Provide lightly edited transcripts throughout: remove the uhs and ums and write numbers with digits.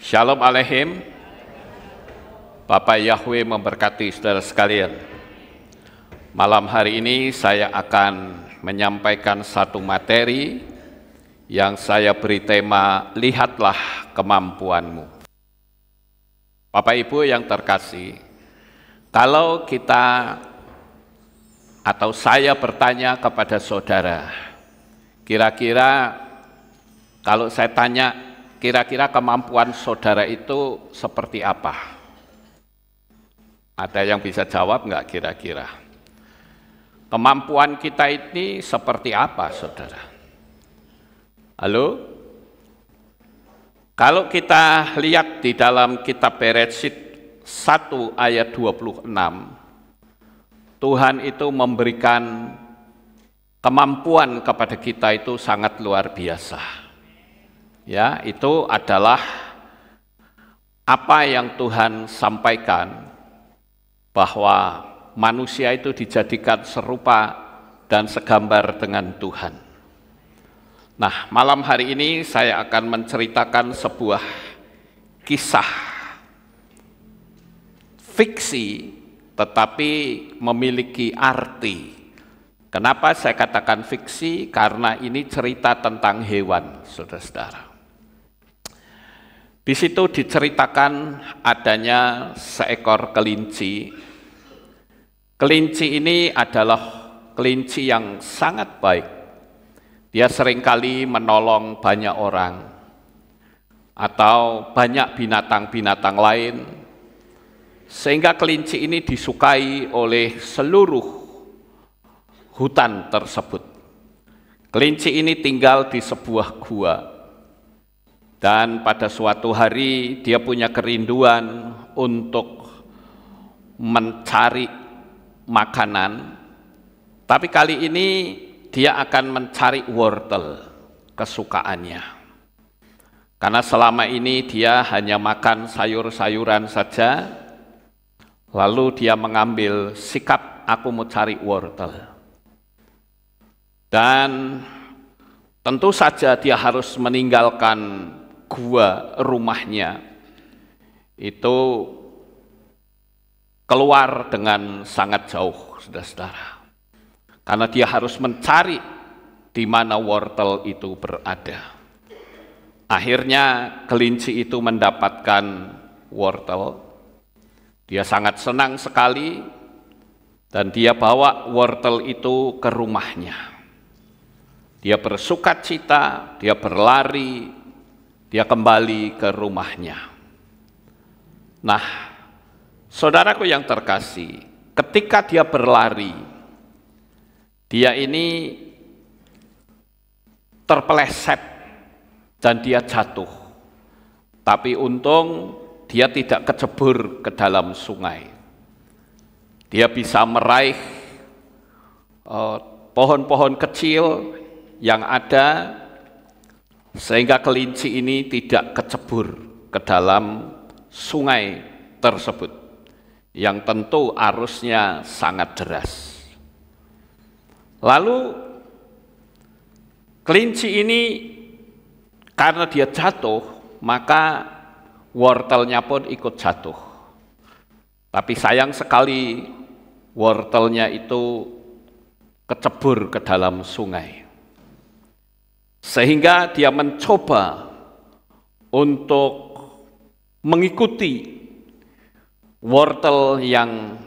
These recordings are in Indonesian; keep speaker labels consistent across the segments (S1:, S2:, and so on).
S1: Shalom Aleichem. Bapak Yahweh memberkati saudara sekalian. Malam hari ini saya akan menyampaikan satu materi yang saya beri tema Lihatlah Kemampuanmu. Bapak Ibu yang terkasih, kalau kita atau saya bertanya kepada saudara, kira-kira kalau saya tanya, kira-kira kemampuan saudara itu seperti apa? Ada yang bisa jawab nggak kira-kira? Kemampuan kita ini seperti apa, saudara? Halo? Kalau kita lihat di dalam kitab Bereshit 1 ayat 26, Tuhan itu memberikan kemampuan kepada kita itu sangat luar biasa. Ya, itu adalah apa yang Tuhan sampaikan, bahwa manusia itu dijadikan serupa dan segambar dengan Tuhan. Nah, malam hari ini saya akan menceritakan sebuah kisah fiksi tetapi memiliki arti. Kenapa saya katakan fiksi? Karena ini cerita tentang hewan, saudara-saudara. Di situ diceritakan adanya seekor kelinci. Kelinci ini adalah kelinci yang sangat baik. Dia seringkali menolong banyak orang atau banyak binatang-binatang lain, sehingga kelinci ini disukai oleh seluruh hutan tersebut. Kelinci ini tinggal di sebuah gua. Dan pada suatu hari dia punya kerinduan untuk mencari makanan, tapi kali ini dia akan mencari wortel kesukaannya. Karena selama ini dia hanya makan sayur-sayuran saja, lalu dia mengambil sikap, aku mau cari wortel. Dan tentu saja dia harus meninggalkan gua rumahnya, itu keluar dengan sangat jauh, saudara-saudara. Karena dia harus mencari di mana wortel itu berada. Akhirnya kelinci itu mendapatkan wortel. Dia sangat senang sekali dan dia bawa wortel itu ke rumahnya. Dia bersukacita, dia berlari, dia kembali ke rumahnya. Nah, saudaraku yang terkasih, ketika dia berlari, dia ini terpeleset dan dia jatuh. Tapi untung dia tidak kecebur ke dalam sungai. Dia bisa meraih pohon-pohon kecil yang ada, sehingga kelinci ini tidak kecebur ke dalam sungai tersebut, yang tentu arusnya sangat deras. Lalu kelinci ini karena dia jatuh, maka wortelnya pun ikut jatuh. Tapi sayang sekali wortelnya itu kecebur ke dalam sungai. Sehingga dia mencoba untuk mengikuti wortel yang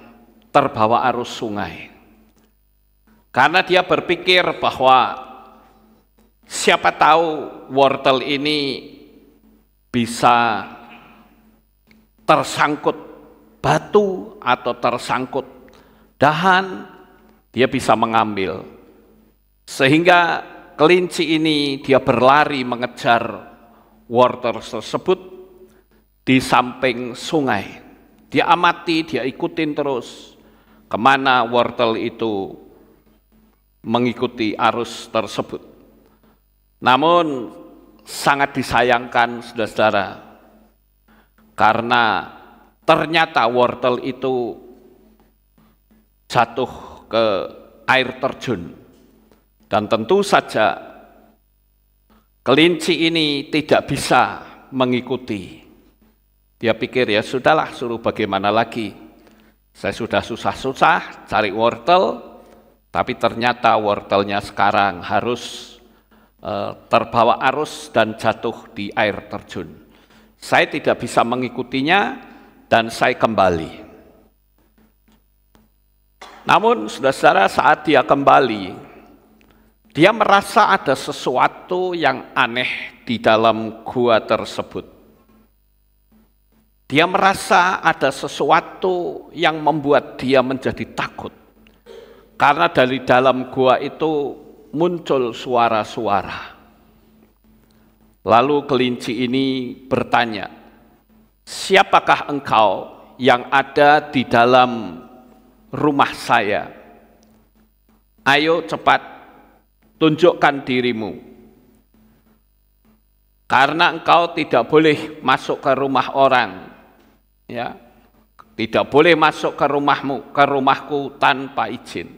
S1: terbawa arus sungai. Karena dia berpikir bahwa siapa tahu wortel ini bisa tersangkut batu atau tersangkut dahan, dia bisa mengambil. Sehingga kelinci ini dia berlari mengejar wortel tersebut di samping sungai. Dia amati, dia ikutin terus kemana wortel itu mengikuti arus tersebut. Namun sangat disayangkan, saudara-saudara, karena ternyata wortel itu jatuh ke air terjun. Dan tentu saja kelinci ini tidak bisa mengikuti. Dia pikir ya sudahlah, suruh bagaimana lagi. Saya sudah susah-susah cari wortel, tapi ternyata wortelnya sekarang harus terbawa arus dan jatuh di air terjun. Saya tidak bisa mengikutinya dan saya kembali. Namun saudara-saudara, saat dia kembali, dia merasa ada sesuatu yang aneh di dalam gua tersebut. Dia merasa ada sesuatu yang membuat dia menjadi takut. Karena dari dalam gua itu muncul suara-suara. Lalu kelinci ini bertanya, "Siapakah engkau yang ada di dalam rumah saya? Ayo cepat, tunjukkan dirimu. Karena engkau tidak boleh masuk ke rumah orang. Ya, tidak boleh masuk ke rumahku tanpa izin.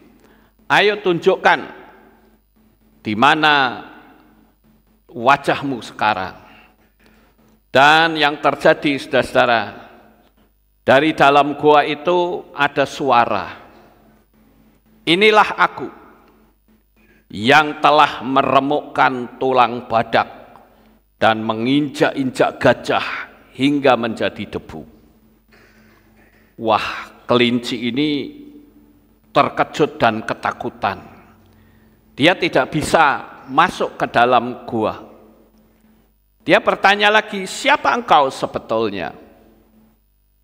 S1: Ayo tunjukkan di mana wajahmu sekarang." Dan yang terjadi, saudara-saudara, dari dalam gua itu ada suara. "Inilah aku yang telah meremukkan tulang badak dan menginjak-injak gajah hingga menjadi debu." Wah, kelinci ini terkejut dan ketakutan. Dia tidak bisa masuk ke dalam gua. Dia bertanya lagi, "Siapa engkau sebetulnya?"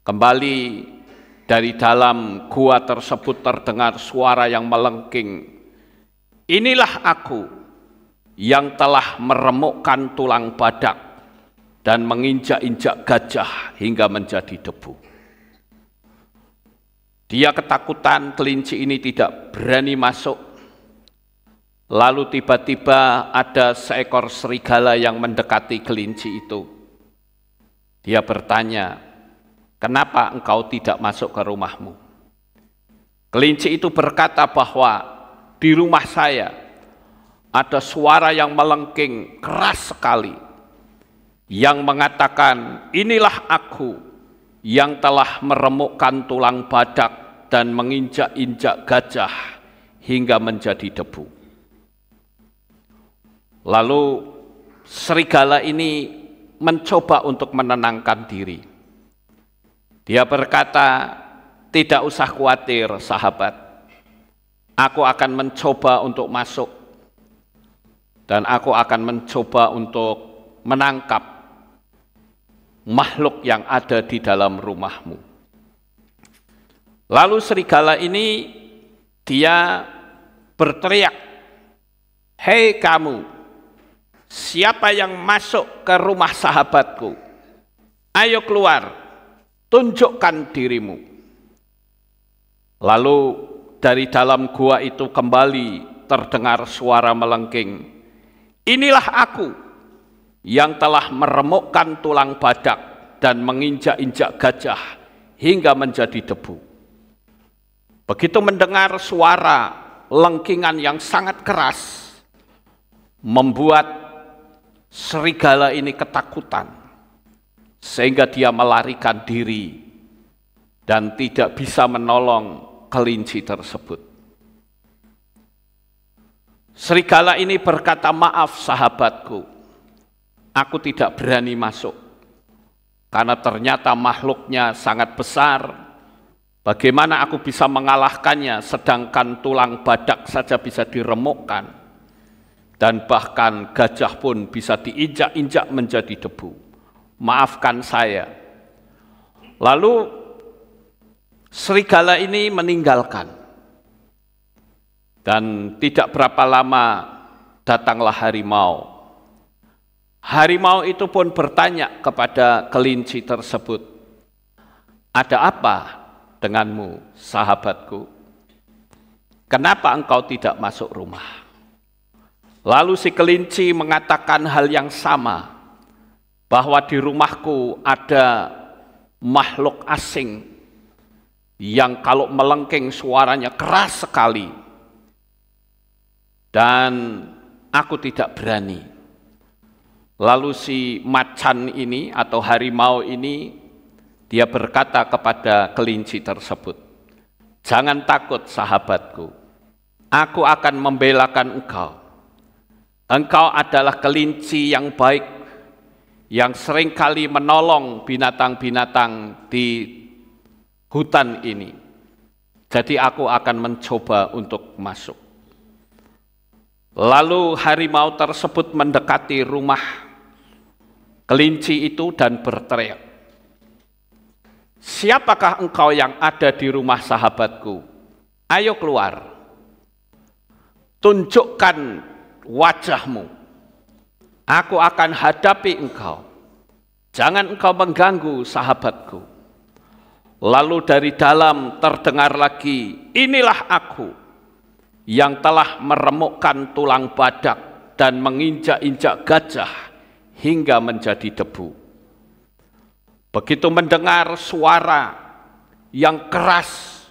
S1: Kembali dari dalam gua tersebut terdengar suara yang melengking. "Inilah aku yang telah meremukkan tulang badak dan menginjak-injak gajah hingga menjadi debu." Dia ketakutan, kelinci ini tidak berani masuk. Lalu tiba-tiba ada seekor serigala yang mendekati kelinci itu. Dia bertanya, "Kenapa engkau tidak masuk ke rumahmu?" Kelinci itu berkata bahwa di rumah saya ada suara yang melengking keras sekali yang mengatakan, "Inilah aku yang telah meremukkan tulang badak dan menginjak-injak gajah hingga menjadi debu." Lalu serigala ini mencoba untuk menenangkan diri. Dia berkata, "Tidak usah khawatir, sahabat. Aku akan mencoba untuk masuk dan aku akan mencoba untuk menangkap makhluk yang ada di dalam rumahmu." Lalu serigala ini dia berteriak, "Hei kamu, siapa yang masuk ke rumah sahabatku? Ayo keluar, tunjukkan dirimu." Lalu dari dalam gua itu kembali terdengar suara melengking, "Inilah aku yang telah meremukkan tulang badak dan menginjak-injak gajah hingga menjadi debu." Begitu mendengar suara lengkingan yang sangat keras, membuat serigala ini ketakutan, sehingga dia melarikan diri dan tidak bisa menolong kelinci tersebut. Serigala ini berkata, "Maaf sahabatku, aku tidak berani masuk, karena ternyata makhluknya sangat besar. Bagaimana aku bisa mengalahkannya, sedangkan tulang badak saja bisa diremukkan, dan bahkan gajah pun bisa diinjak-injak menjadi debu. Maafkan saya." Lalu serigala ini meninggalkan, dan tidak berapa lama datanglah harimau. Harimau itu pun bertanya kepada kelinci tersebut, "Ada apa denganmu, sahabatku? Kenapa engkau tidak masuk rumah?" Lalu si kelinci mengatakan hal yang sama, bahwa di rumahku ada makhluk asing yang kalau melengking suaranya keras sekali, dan aku tidak berani. Lalu si macan ini atau harimau ini dia berkata kepada kelinci tersebut, "Jangan takut sahabatku, aku akan membelakan engkau. Engkau adalah kelinci yang baik, yang seringkali menolong binatang-binatang di hutan ini. Jadi aku akan mencoba untuk masuk." Lalu harimau tersebut mendekati rumah kelinci itu dan berteriak, "Siapakah engkau yang ada di rumah sahabatku? Ayo keluar. Tunjukkan wajahmu. Aku akan hadapi engkau. Jangan engkau mengganggu sahabatku." Lalu dari dalam terdengar lagi, "Inilah aku yang telah meremukkan tulang badak dan menginjak-injak gajah hingga menjadi debu." Begitu mendengar suara yang keras,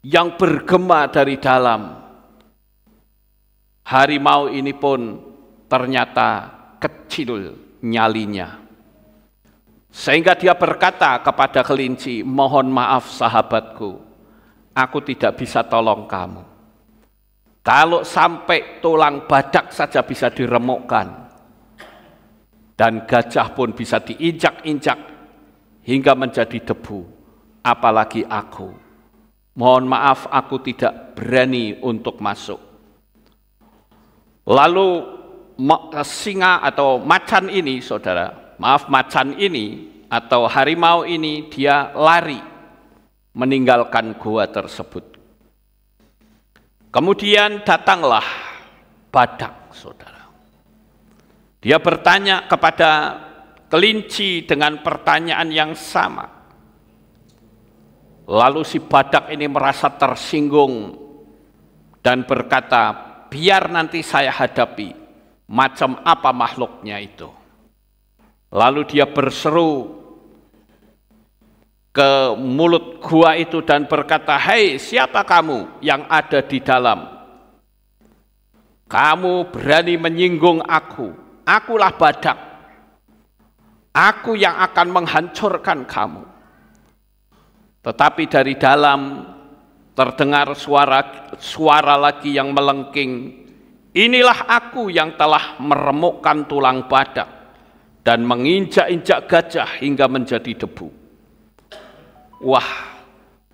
S1: yang bergema dari dalam, harimau ini pun ternyata kecil nyalinya. Sehingga dia berkata kepada kelinci, "Mohon maaf sahabatku, aku tidak bisa tolong kamu. Kalau sampai tulang badak saja bisa diremukkan, dan gajah pun bisa diinjak-injak hingga menjadi debu, apalagi aku. Mohon maaf, aku tidak berani untuk masuk." Lalu singa atau macan ini, macan ini atau harimau ini, dia lari meninggalkan gua tersebut. Kemudian datanglah badak, saudara. Dia bertanya kepada kelinci dengan pertanyaan yang sama. Lalu si badak ini merasa tersinggung dan berkata, "Biar nanti saya hadapi macam apa makhluknya itu." Lalu dia berseru ke mulut gua itu dan berkata, "Hei, siapa kamu yang ada di dalam? Kamu berani menyinggung aku. Akulah badak. Aku yang akan menghancurkan kamu." Tetapi dari dalam terdengar suara lagi yang melengking, "Inilah aku yang telah meremukkan tulang badak dan menginjak-injak gajah hingga menjadi debu." Wah,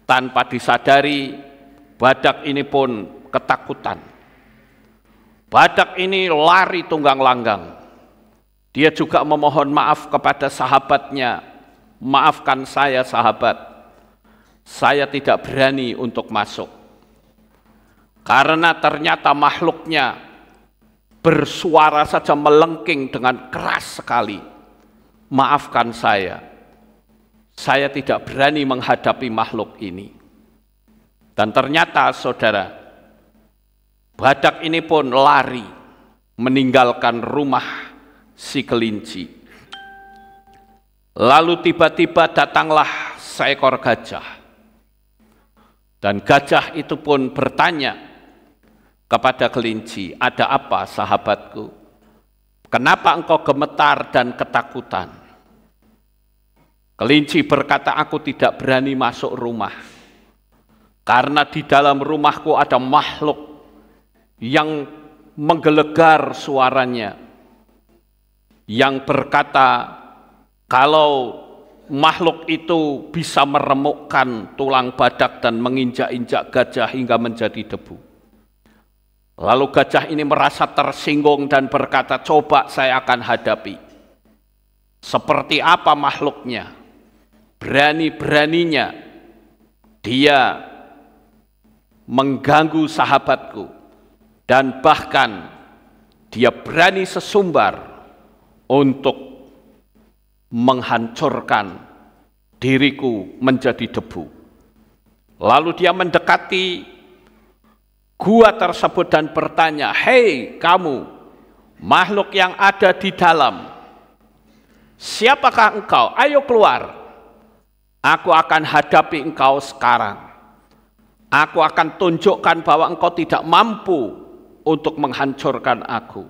S1: tanpa disadari, badak ini pun ketakutan. Badak ini lari tunggang langgang. Dia juga memohon maaf kepada sahabatnya, "Maafkan saya sahabat, saya tidak berani untuk masuk." Karena ternyata makhluknya bersuara saja melengking dengan keras sekali, "Maafkan saya tidak berani menghadapi makhluk ini." Dan ternyata saudara, badak ini pun lari meninggalkan rumah si kelinci. Lalu tiba-tiba datanglah seekor gajah. Dan gajah itu pun bertanya kepada kelinci, "Ada apa sahabatku? Kenapa engkau gemetar dan ketakutan?" Kelinci berkata, "Aku tidak berani masuk rumah, karena di dalam rumahku ada makhluk yang menggelegar suaranya, yang berkata kalau makhluk itu bisa meremukkan tulang badak dan menginjak-injak gajah hingga menjadi debu." Lalu gajah ini merasa tersinggung dan berkata, "Coba saya akan hadapi. Seperti apa makhluknya? Berani-beraninya dia mengganggu sahabatku, dan bahkan dia berani sesumbar untuk menghancurkan diriku menjadi debu." Lalu dia mendekati gua tersebut dan bertanya, "Hei kamu, makhluk yang ada di dalam, siapakah engkau? Ayo keluar. Aku akan hadapi engkau sekarang. Aku akan tunjukkan bahwa engkau tidak mampu untuk menghancurkan aku."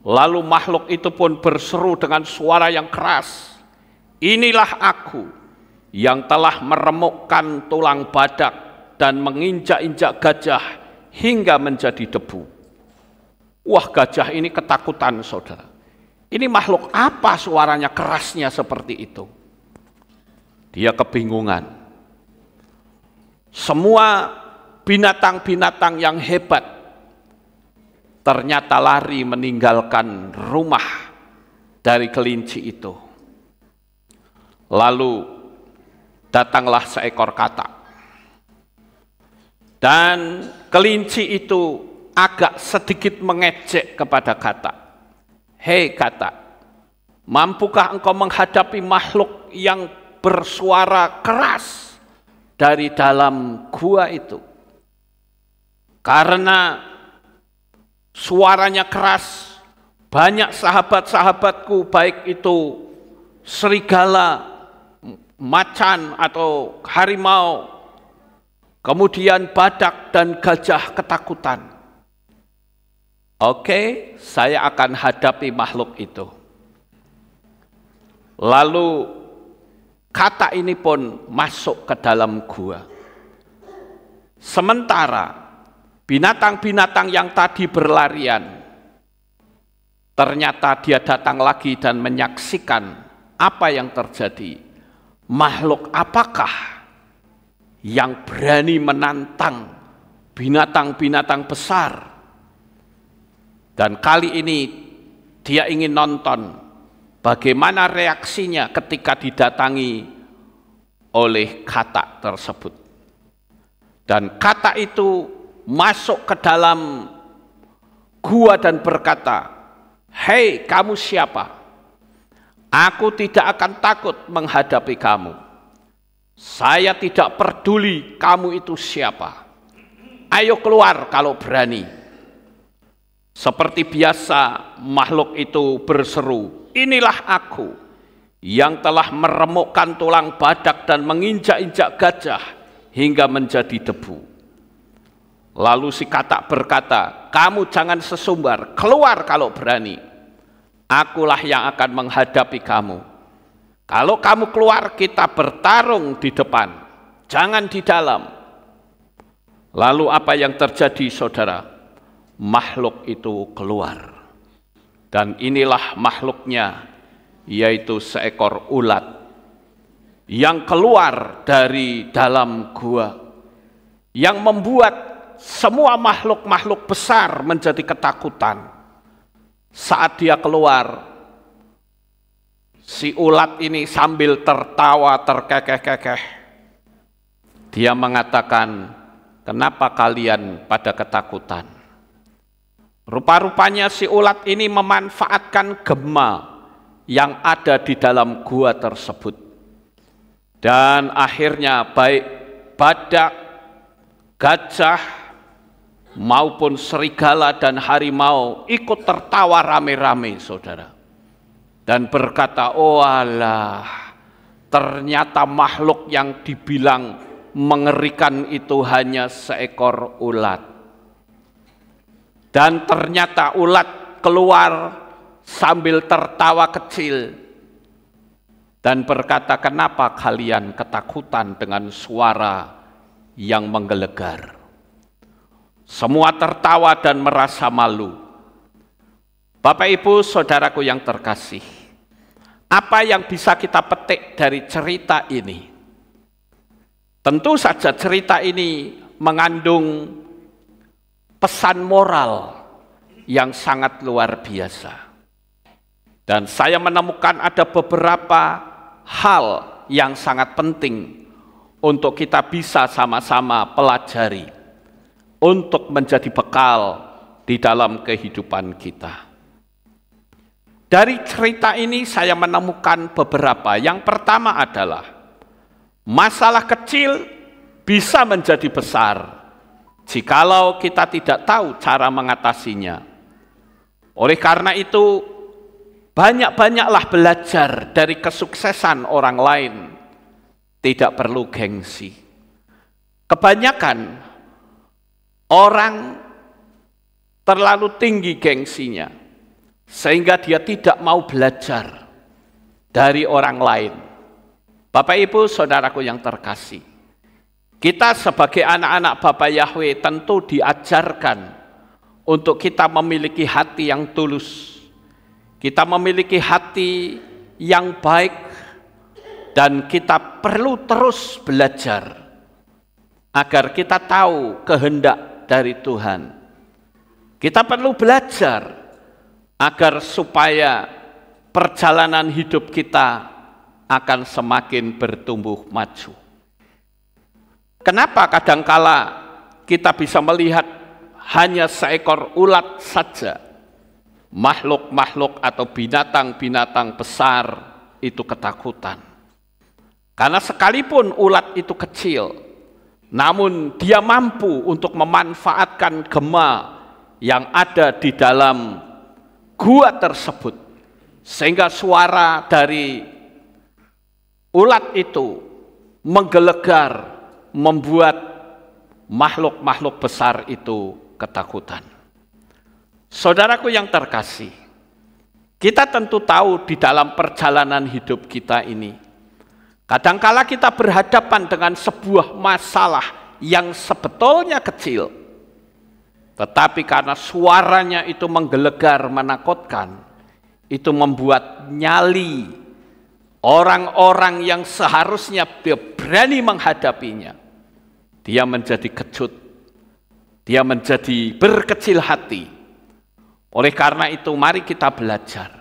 S1: Lalu makhluk itu pun berseru dengan suara yang keras, inilah aku yang telah meremukkan tulang badak dan menginjak-injak gajah hingga menjadi debu. Wah, gajah ini ketakutan, saudara. Ini makhluk apa suaranya kerasnya seperti itu? Dia kebingungan. Semua binatang-binatang yang hebat ternyata lari meninggalkan rumah dari kelinci itu. Lalu datanglah seekor katak. Dan kelinci itu agak sedikit mengejek kepada katak. Hei katak, mampukah engkau menghadapi makhluk yang bersuara keras dari dalam gua itu? Karena suaranya keras, banyak sahabat-sahabatku, baik itu serigala, macan atau harimau, kemudian badak dan gajah ketakutan. Oke, saya akan hadapi makhluk itu. Lalu katak ini pun masuk ke dalam gua. Sementara binatang-binatang yang tadi berlarian, ternyata dia datang lagi dan menyaksikan apa yang terjadi. Makhluk apakah yang berani menantang binatang-binatang besar? Dan kali ini dia ingin nonton bagaimana reaksinya ketika didatangi oleh katak tersebut. Dan katak itu masuk ke dalam gua dan berkata, "Hei, kamu siapa? Aku tidak akan takut menghadapi kamu. Saya tidak peduli kamu itu siapa. Ayo keluar kalau berani." Seperti biasa makhluk itu berseru, "Inilah aku yang telah meremukkan tulang badak dan menginjak-injak gajah hingga menjadi debu." Lalu si katak berkata, "Kamu jangan sesumbar, keluar kalau berani. Akulah yang akan menghadapi kamu. Kalau kamu keluar, kita bertarung di depan, jangan di dalam." Lalu apa yang terjadi, saudara? Makhluk itu keluar. Dan inilah makhluknya, yaitu seekor ulat yang keluar dari dalam gua, yang membuat semua makhluk-makhluk besar menjadi ketakutan. Saat dia keluar, si ulat ini sambil tertawa terkekeh-kekeh, dia mengatakan, "Kenapa kalian pada ketakutan?" Rupa-rupanya si ulat ini memanfaatkan gema yang ada di dalam gua tersebut. Dan akhirnya baik badak, gajah, maupun serigala dan harimau ikut tertawa rame-rame, saudara. Dan berkata, "Oh alah, ternyata makhluk yang dibilang mengerikan itu hanya seekor ulat." Dan ternyata ulat keluar sambil tertawa kecil dan berkata, "Kenapa kalian ketakutan dengan suara yang menggelegar?" Semua tertawa dan merasa malu. Bapak Ibu saudaraku yang terkasih, apa yang bisa kita petik dari cerita ini? Tentu saja cerita ini mengandung pesan moral yang sangat luar biasa. Dan saya menemukan ada beberapa hal yang sangat penting untuk kita bisa sama-sama pelajari untuk menjadi bekal di dalam kehidupan kita. Dari cerita ini saya menemukan beberapa. Yang pertama adalah masalah kecil bisa menjadi besar jikalau kita tidak tahu cara mengatasinya. Oleh karena itu, banyak-banyaklah belajar dari kesuksesan orang lain. Tidak perlu gengsi. Kebanyakan orang terlalu tinggi gengsinya, sehingga dia tidak mau belajar dari orang lain. Bapak Ibu, saudaraku yang terkasih, kita sebagai anak-anak Bapa Yahweh tentu diajarkan untuk kita memiliki hati yang tulus. Kita memiliki hati yang baik dan kita perlu terus belajar agar kita tahu kehendak dari Tuhan. Kita perlu belajar agar supaya perjalanan hidup kita akan semakin bertumbuh maju. Kenapa kadangkala kita bisa melihat hanya seekor ulat saja, makhluk-makhluk atau binatang-binatang besar itu ketakutan? Karena sekalipun ulat itu kecil, namun dia mampu untuk memanfaatkan gema yang ada di dalam gua tersebut, sehingga suara dari ulat itu menggelegar, membuat makhluk-makhluk besar itu ketakutan. Saudaraku yang terkasih, kita tentu tahu di dalam perjalanan hidup kita ini, kadangkala kita berhadapan dengan sebuah masalah yang sebetulnya kecil, tetapi karena suaranya itu menggelegar, menakutkan, itu membuat nyali orang-orang yang seharusnya berani menghadapinya, dia menjadi kejut, dia menjadi berkecil hati. Oleh karena itu, mari kita belajar.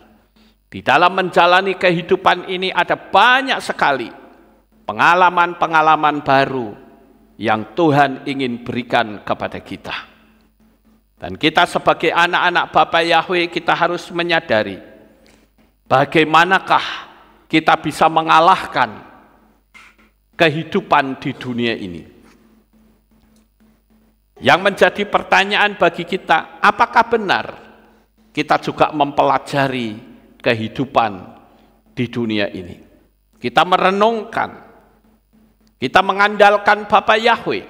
S1: Di dalam menjalani kehidupan ini ada banyak sekali pengalaman-pengalaman baru yang Tuhan ingin berikan kepada kita. Dan kita sebagai anak-anak Bapa Yahweh, kita harus menyadari bagaimanakah kita bisa mengalahkan kehidupan di dunia ini. Yang menjadi pertanyaan bagi kita, apakah benar kita juga mempelajari kehidupan di dunia ini? Kita merenungkan, kita mengandalkan Bapa Yahweh.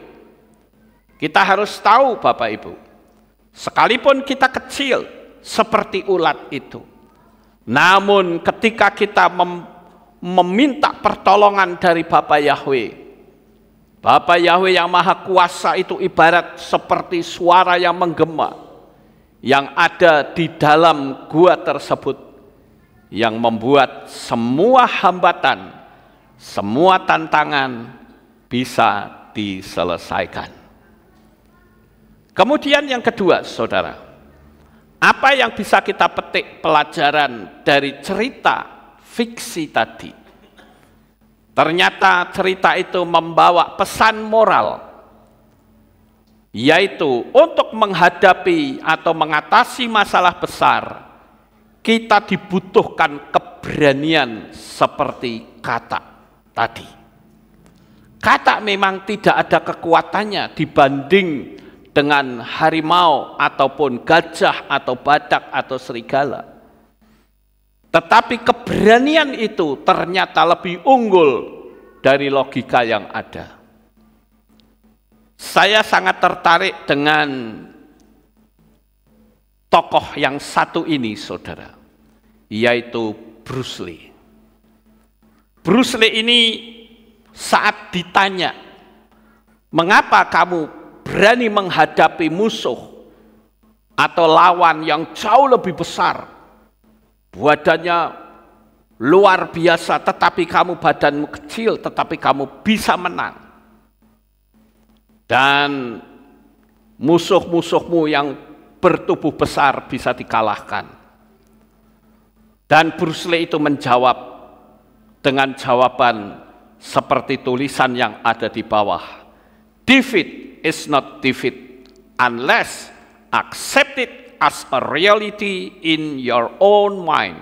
S1: Kita harus tahu Bapak Ibu, sekalipun kita kecil seperti ulat itu, namun ketika kita meminta pertolongan dari Bapa Yahweh, Bapa Yahweh yang Maha Kuasa itu ibarat seperti suara yang menggema yang ada di dalam gua tersebut, yang membuat semua hambatan, semua tantangan bisa diselesaikan. Kemudian yang kedua, saudara, apa yang bisa kita petik pelajaran dari cerita fiksi tadi? Ternyata cerita itu membawa pesan moral, yaitu untuk menghadapi atau mengatasi masalah besar, kita dibutuhkan keberanian seperti katak tadi. Katak memang tidak ada kekuatannya dibanding dengan harimau ataupun gajah atau badak atau serigala. Tetapi keberanian itu ternyata lebih unggul dari logika yang ada. Saya sangat tertarik dengan tokoh yang satu ini, saudara, yaitu Bruce Lee. Bruce Lee ini saat ditanya, mengapa kamu berani menghadapi musuh atau lawan yang jauh lebih besar, badannya luar biasa, tetapi kamu badanmu kecil, tetapi kamu bisa menang. Dan musuh-musuhmu yang bertubuh besar bisa dikalahkan. Dan Bruce Lee itu menjawab dengan jawaban seperti tulisan yang ada di bawah. Defeat is not defeat unless accepted as a reality in your own mind.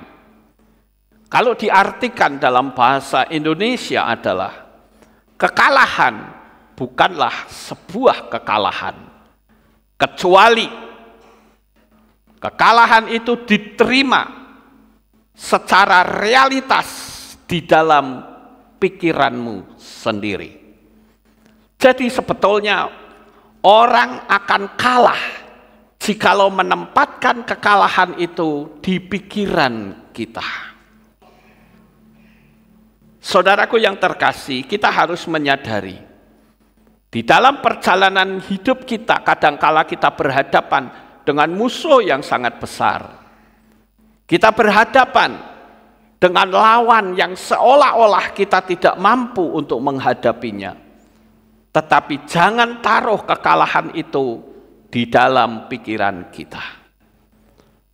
S1: Kalau diartikan dalam bahasa Indonesia adalah kekalahan bukanlah sebuah kekalahan, kecuali kekalahan itu diterima secara realitas di dalam pikiranmu sendiri. Jadi sebetulnya orang akan kalah jikalau menempatkan kekalahan itu di pikiran kita. Saudaraku yang terkasih, kita harus menyadari di dalam perjalanan hidup kita kadangkala kita berhadapan dengan musuh yang sangat besar. Kita berhadapan dengan lawan yang seolah-olah kita tidak mampu untuk menghadapinya. Tetapi jangan taruh kekalahan itu di dalam pikiran kita.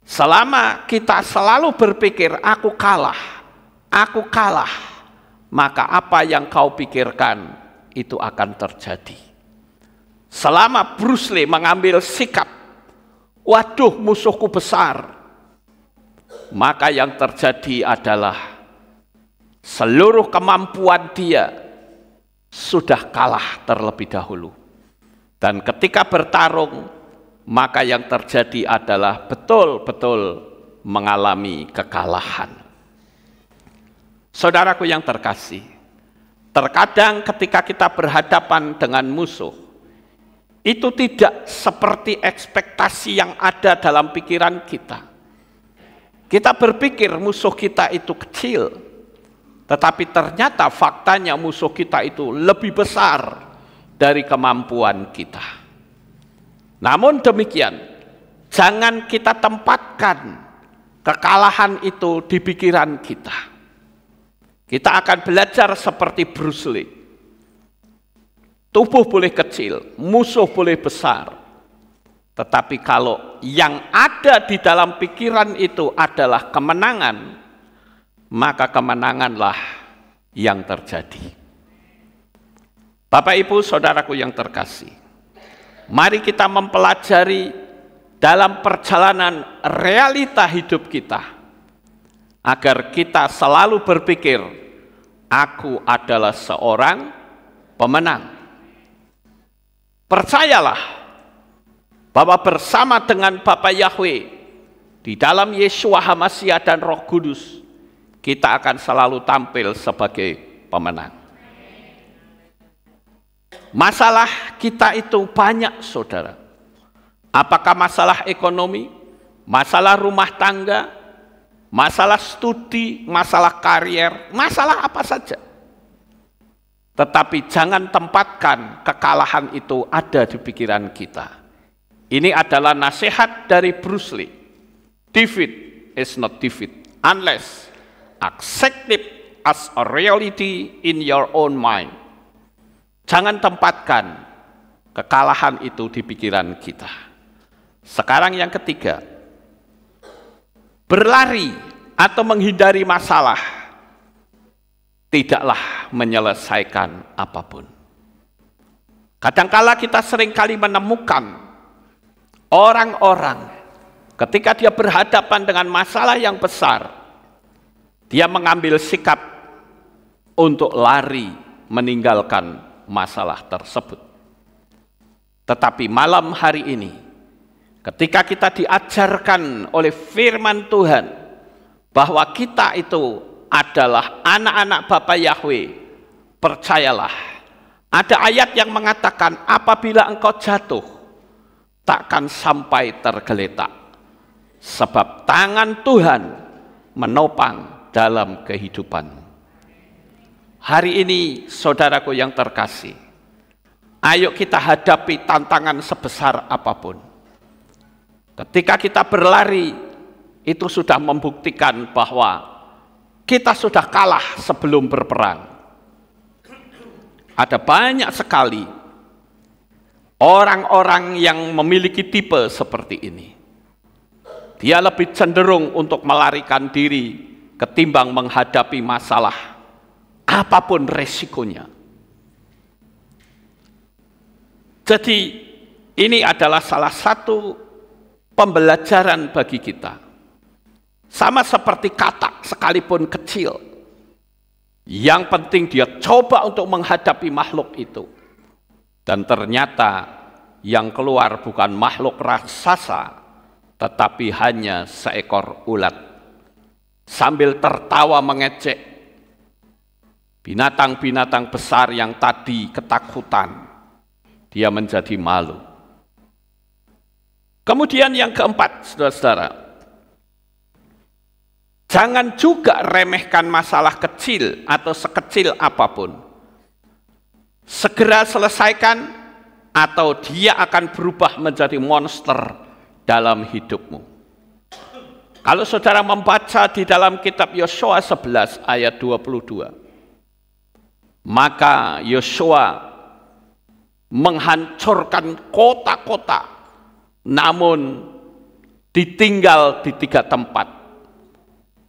S1: Selama kita selalu berpikir, aku kalah, maka apa yang kau pikirkan itu akan terjadi. Selama Bruce Lee mengambil sikap, waduh musuhku besar, maka yang terjadi adalah seluruh kemampuan dia sudah kalah terlebih dahulu. Dan ketika bertarung, maka yang terjadi adalah betul-betul mengalami kekalahan. Saudaraku yang terkasih, terkadang ketika kita berhadapan dengan musuh, itu tidak seperti ekspektasi yang ada dalam pikiran kita. Kita berpikir musuh kita itu kecil, tetapi ternyata faktanya musuh kita itu lebih besar dari kemampuan kita. Namun demikian, jangan kita tempatkan kekalahan itu di pikiran kita. Kita akan belajar seperti Bruce Lee. Tubuh boleh kecil, musuh boleh besar. Tetapi kalau yang ada di dalam pikiran itu adalah kemenangan, maka kemenanganlah yang terjadi. Bapak Ibu saudaraku yang terkasih, mari kita mempelajari dalam perjalanan realita hidup kita, agar kita selalu berpikir, aku adalah seorang pemenang. Percayalah bahwa bersama dengan Bapa Yahweh, di dalam Yeshua HaMasyiah dan Roh Kudus, kita akan selalu tampil sebagai pemenang. Masalah kita itu banyak, saudara. Apakah masalah ekonomi, masalah rumah tangga, masalah studi, masalah karier, masalah apa saja. Tetapi jangan tempatkan kekalahan itu ada di pikiran kita. Ini adalah nasihat dari Bruce Lee. Defeat is not defeat unless accept it as a reality in your own mind. Jangan tempatkan kekalahan itu di pikiran kita. Sekarang yang ketiga, berlari atau menghindari masalah tidaklah menyelesaikan apapun. Kadangkala kita seringkali menemukan orang-orang ketika dia berhadapan dengan masalah yang besar, dia mengambil sikap untuk lari meninggalkan masalah tersebut. Tetapi malam hari ini, ketika kita diajarkan oleh firman Tuhan bahwa kita itu adalah anak-anak Bapa Yahweh, percayalah, ada ayat yang mengatakan apabila engkau jatuh, takkan sampai tergeletak, sebab tangan Tuhan menopang dalam kehidupan. Hari ini saudaraku yang terkasih, ayo kita hadapi tantangan sebesar apapun. Ketika kita berlari, itu sudah membuktikan bahwa kita sudah kalah sebelum berperang. Ada banyak sekali orang-orang yang memiliki tipe seperti ini. Dia lebih cenderung untuk melarikan diri ketimbang menghadapi masalah apapun resikonya. Jadi ini adalah salah satu pembelajaran bagi kita. Sama seperti katak sekalipun kecil, yang penting dia coba untuk menghadapi makhluk itu. Dan ternyata yang keluar bukan makhluk raksasa, tetapi hanya seekor ulat. Sambil tertawa mengejek binatang-binatang besar yang tadi ketakutan, dia menjadi malu. Kemudian yang keempat, saudara-saudara, Jangan juga remehkan masalah kecil atau sekecil apapun. Segera selesaikan atau dia akan berubah menjadi monster dalam hidupmu. Kalau saudara membaca di dalam kitab Yosua 11 ayat 22, maka Yosua menghancurkan kota-kota, namun ditinggal di 3 tempat,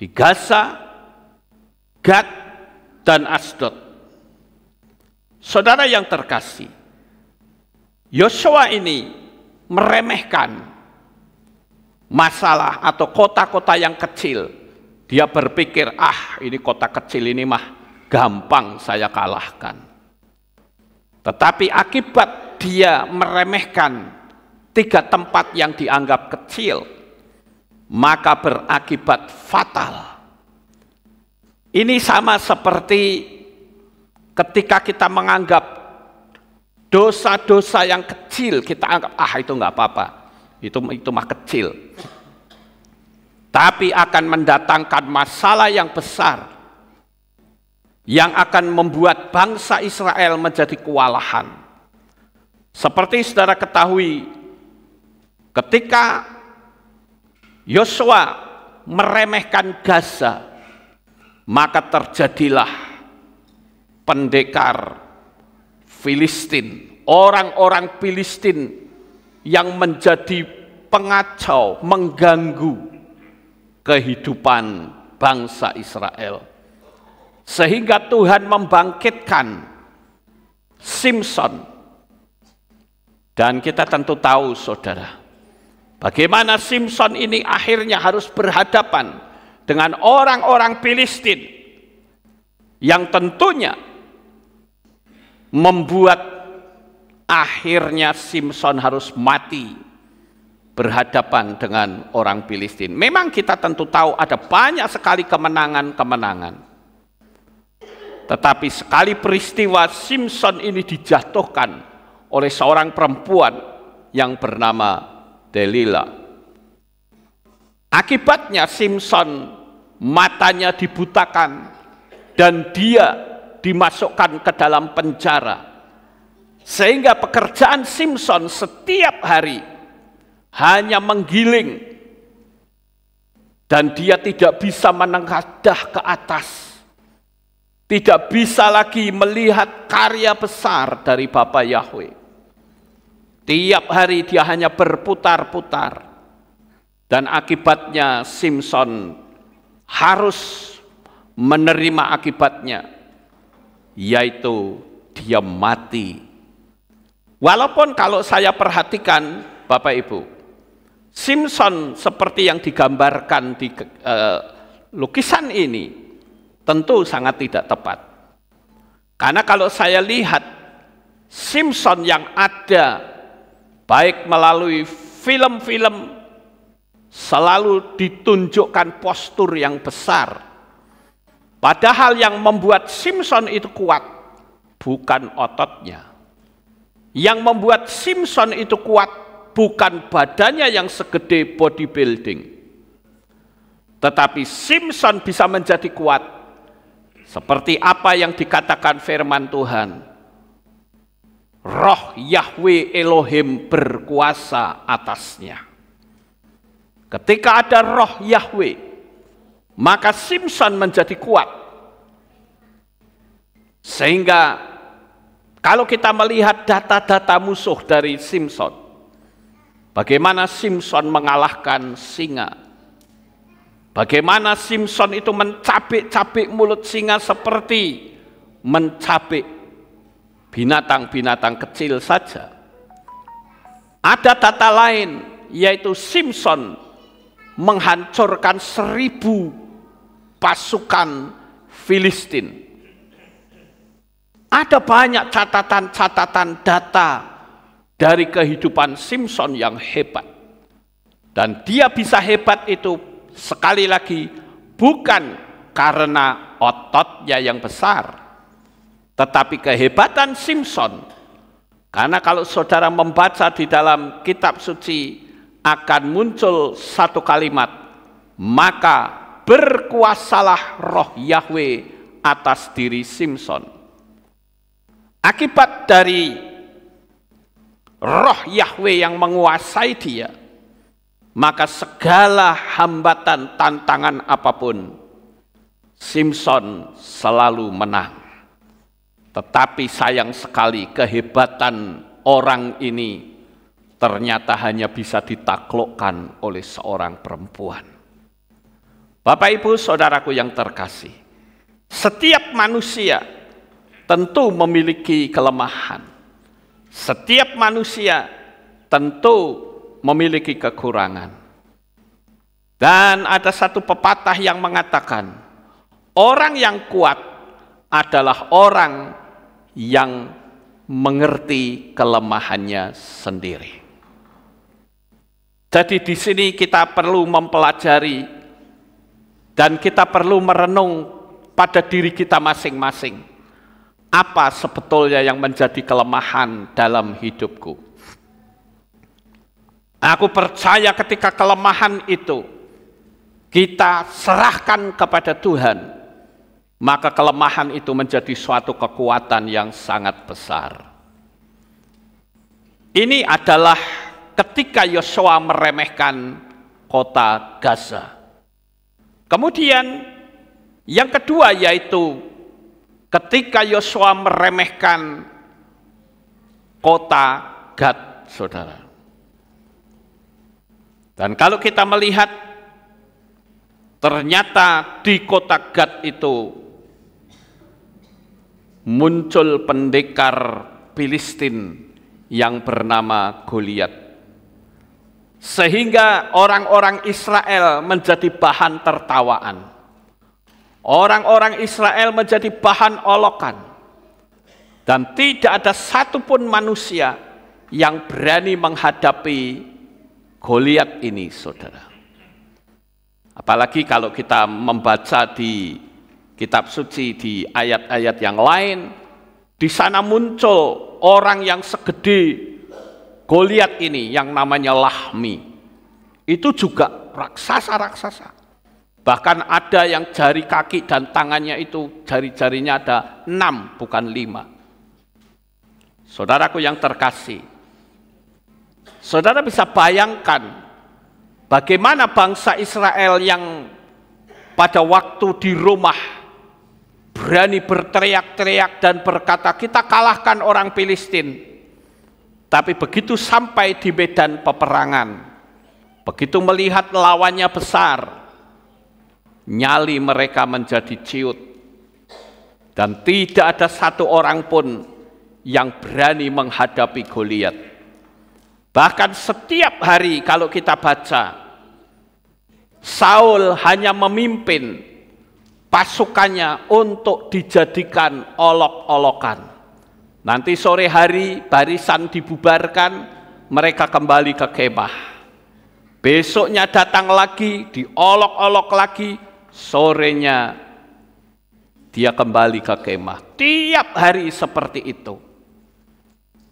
S1: di Gaza, Gad, dan Asdod. Saudara yang terkasih, Yosua ini meremehkan masalah atau kota-kota yang kecil. Dia berpikir, ini kota kecil ini mah gampang saya kalahkan. Tetapi akibat dia meremehkan 3 tempat yang dianggap kecil, maka berakibat fatal. Ini sama seperti ketika kita menganggap dosa-dosa yang kecil, kita anggap, itu nggak apa-apa, itu mah kecil. Tapi akan mendatangkan masalah yang besar, yang akan membuat bangsa Israel menjadi kewalahan. Seperti saudara ketahui, ketika Yosua meremehkan Gaza, maka terjadilah pendekar Filistin, orang-orang Filistin yang menjadi pengacau, mengganggu kehidupan bangsa Israel. Sehingga Tuhan membangkitkan Simson. Dan kita tentu tahu saudara, bagaimana Simson ini akhirnya harus berhadapan dengan orang-orang Filistin yang tentunya membuat akhirnya Simson harus mati berhadapan dengan orang Filistin. Memang kita tentu tahu ada banyak sekali kemenangan-kemenangan. Tetapi sekali peristiwa Simson ini dijatuhkan oleh seorang perempuan yang bernama Delila. Akibatnya Simson matanya dibutakan dan dia dimasukkan ke dalam penjara. Sehingga pekerjaan Simson setiap hari hanya menggiling dan dia tidak bisa menengadah ke atas. Tidak bisa lagi melihat karya besar dari Bapa Yahweh. Tiap hari dia hanya berputar-putar. Dan akibatnya Simson harus menerima akibatnya, yaitu dia mati. Walaupun kalau saya perhatikan Bapak Ibu, Simson seperti yang digambarkan di lukisan ini tentu sangat tidak tepat. Karena kalau saya lihat Simson yang ada, baik melalui film-film, selalu ditunjukkan postur yang besar. Padahal yang membuat Simson itu kuat bukan ototnya. Yang membuat Simson itu kuat bukan badannya yang segede bodybuilding. Tetapi Simson bisa menjadi kuat seperti apa yang dikatakan firman Tuhan. Roh Yahweh Elohim berkuasa atasnya. Ketika ada roh Yahweh, maka Simson menjadi kuat. Sehingga kalau kita melihat data-data musuh dari Simson, bagaimana Simson mengalahkan singa, bagaimana Simson itu mencabik-cabik mulut singa seperti mencabik binatang-binatang kecil saja. Ada data lain, yaitu Simson menghancurkan 1000 pasukan Filistin. Ada banyak catatan-catatan data dari kehidupan Simson yang hebat. Dan dia bisa hebat itu sekali lagi bukan karena ototnya yang besar, tetapi kehebatan Simson. Karena kalau saudara membaca di dalam kitab suci akan muncul satu kalimat, maka berkuasalah roh Yahweh atas diri Simson. Akibat dari roh Yahweh yang menguasai dia, maka segala hambatan, tantangan apapun, Simson selalu menang. Tetapi sayang sekali kehebatan orang ini ternyata hanya bisa ditaklukkan oleh seorang perempuan. Bapak Ibu Saudaraku yang terkasih, setiap manusia tentu memiliki kelemahan. Setiap manusia tentu memiliki kekurangan. Dan ada satu pepatah yang mengatakan, orang yang kuat adalah orang yang mengerti kelemahannya sendiri. Jadi di sini kita perlu mempelajari dan kita perlu merenung pada diri kita masing-masing. Apa sebetulnya yang menjadi kelemahan dalam hidupku? Aku percaya ketika kelemahan itu kita serahkan kepada Tuhan, maka kelemahan itu menjadi suatu kekuatan yang sangat besar. Ini adalah ketika Yosua meremehkan kota Gaza. Kemudian yang kedua yaitu ketika Yosua meremehkan kota Gad, saudara. Dan kalau kita melihat, ternyata di kota Gad itu muncul pendekar Filistin yang bernama Goliat. Sehingga orang-orang Israel menjadi bahan tertawaan. Orang-orang Israel menjadi bahan olokan. Dan tidak ada satupun manusia yang berani menghadapi Goliat ini, saudara. Apalagi kalau kita membaca di kitab suci, di ayat-ayat yang lain, di sana muncul orang yang segede Goliat ini yang namanya Lahmi. Itu juga raksasa-raksasa. Bahkan ada yang jari kaki dan tangannya itu jari-jarinya ada 6 bukan 5. Saudaraku yang terkasih, saudara bisa bayangkan bagaimana bangsa Israel yang pada waktu di rumah berani berteriak-teriak dan berkata, kita kalahkan orang Filistin. Tapi begitu sampai di medan peperangan, begitu melihat lawannya besar, nyali mereka menjadi ciut. Dan tidak ada satu orang pun yang berani menghadapi Goliat. Bahkan setiap hari kalau kita baca, Saul hanya memimpin pasukannya untuk dijadikan olok-olokan. Nanti sore hari barisan dibubarkan, mereka kembali ke kemah. Besoknya datang lagi, diolok-olok lagi, sorenya dia kembali ke kemah. Tiap hari seperti itu.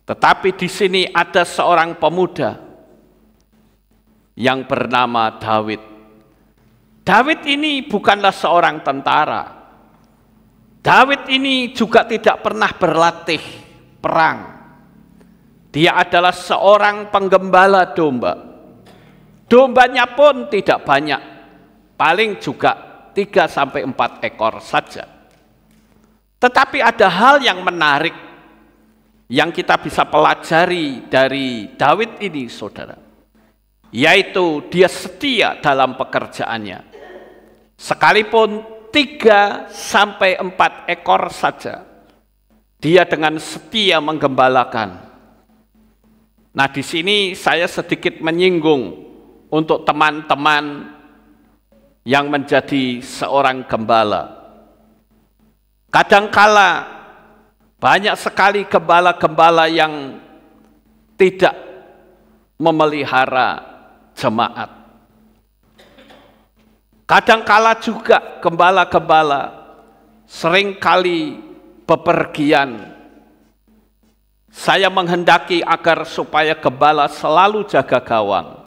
S1: Tetapi di sini ada seorang pemuda yang bernama Daud. Daud ini bukanlah seorang tentara. Daud ini juga tidak pernah berlatih perang. Dia adalah seorang penggembala domba. Dombanya pun tidak banyak, paling juga 3-4 ekor saja. Tetapi ada hal yang menarik yang kita bisa pelajari dari Daud ini, saudara. Yaitu dia setia dalam pekerjaannya. Sekalipun 3-4 ekor saja, dia dengan setia menggembalakan. Nah, di sini saya sedikit menyinggung untuk teman-teman yang menjadi seorang gembala. Kadangkala banyak sekali gembala-gembala yang tidak memelihara jemaat. Kadangkala juga gembala-gembala seringkali bepergian. Saya menghendaki agar supaya gembala selalu jaga gawang.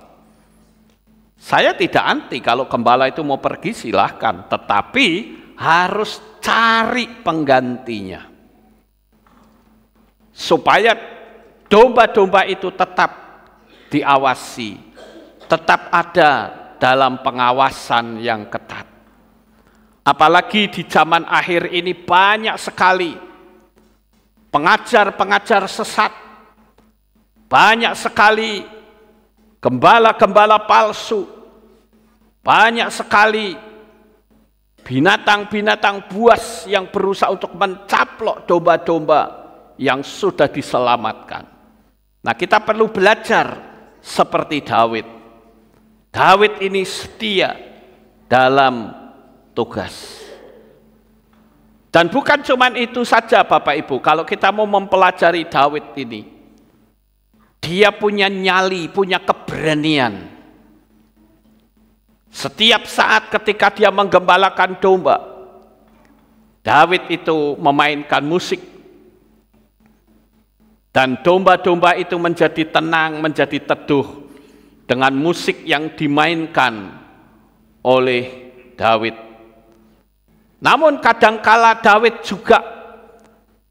S1: Saya tidak anti kalau gembala itu mau pergi silahkan, tetapi harus cari penggantinya. Supaya domba-domba itu tetap diawasi, tetap ada dalam pengawasan yang ketat. Apalagi di zaman akhir ini banyak sekali pengajar-pengajar sesat, banyak sekali gembala-gembala palsu, banyak sekali binatang-binatang buas yang berusaha untuk mencaplok domba-domba yang sudah diselamatkan. Nah, kita perlu belajar seperti Daud. Daud ini setia dalam tugas. Dan bukan cuma itu saja Bapak Ibu, kalau kita mau mempelajari Daud ini, dia punya nyali, punya keberanian. Setiap saat ketika dia menggembalakan domba, Daud itu memainkan musik. Dan domba-domba itu menjadi tenang, menjadi teduh dengan musik yang dimainkan oleh Daud. Namun kadangkala Daud juga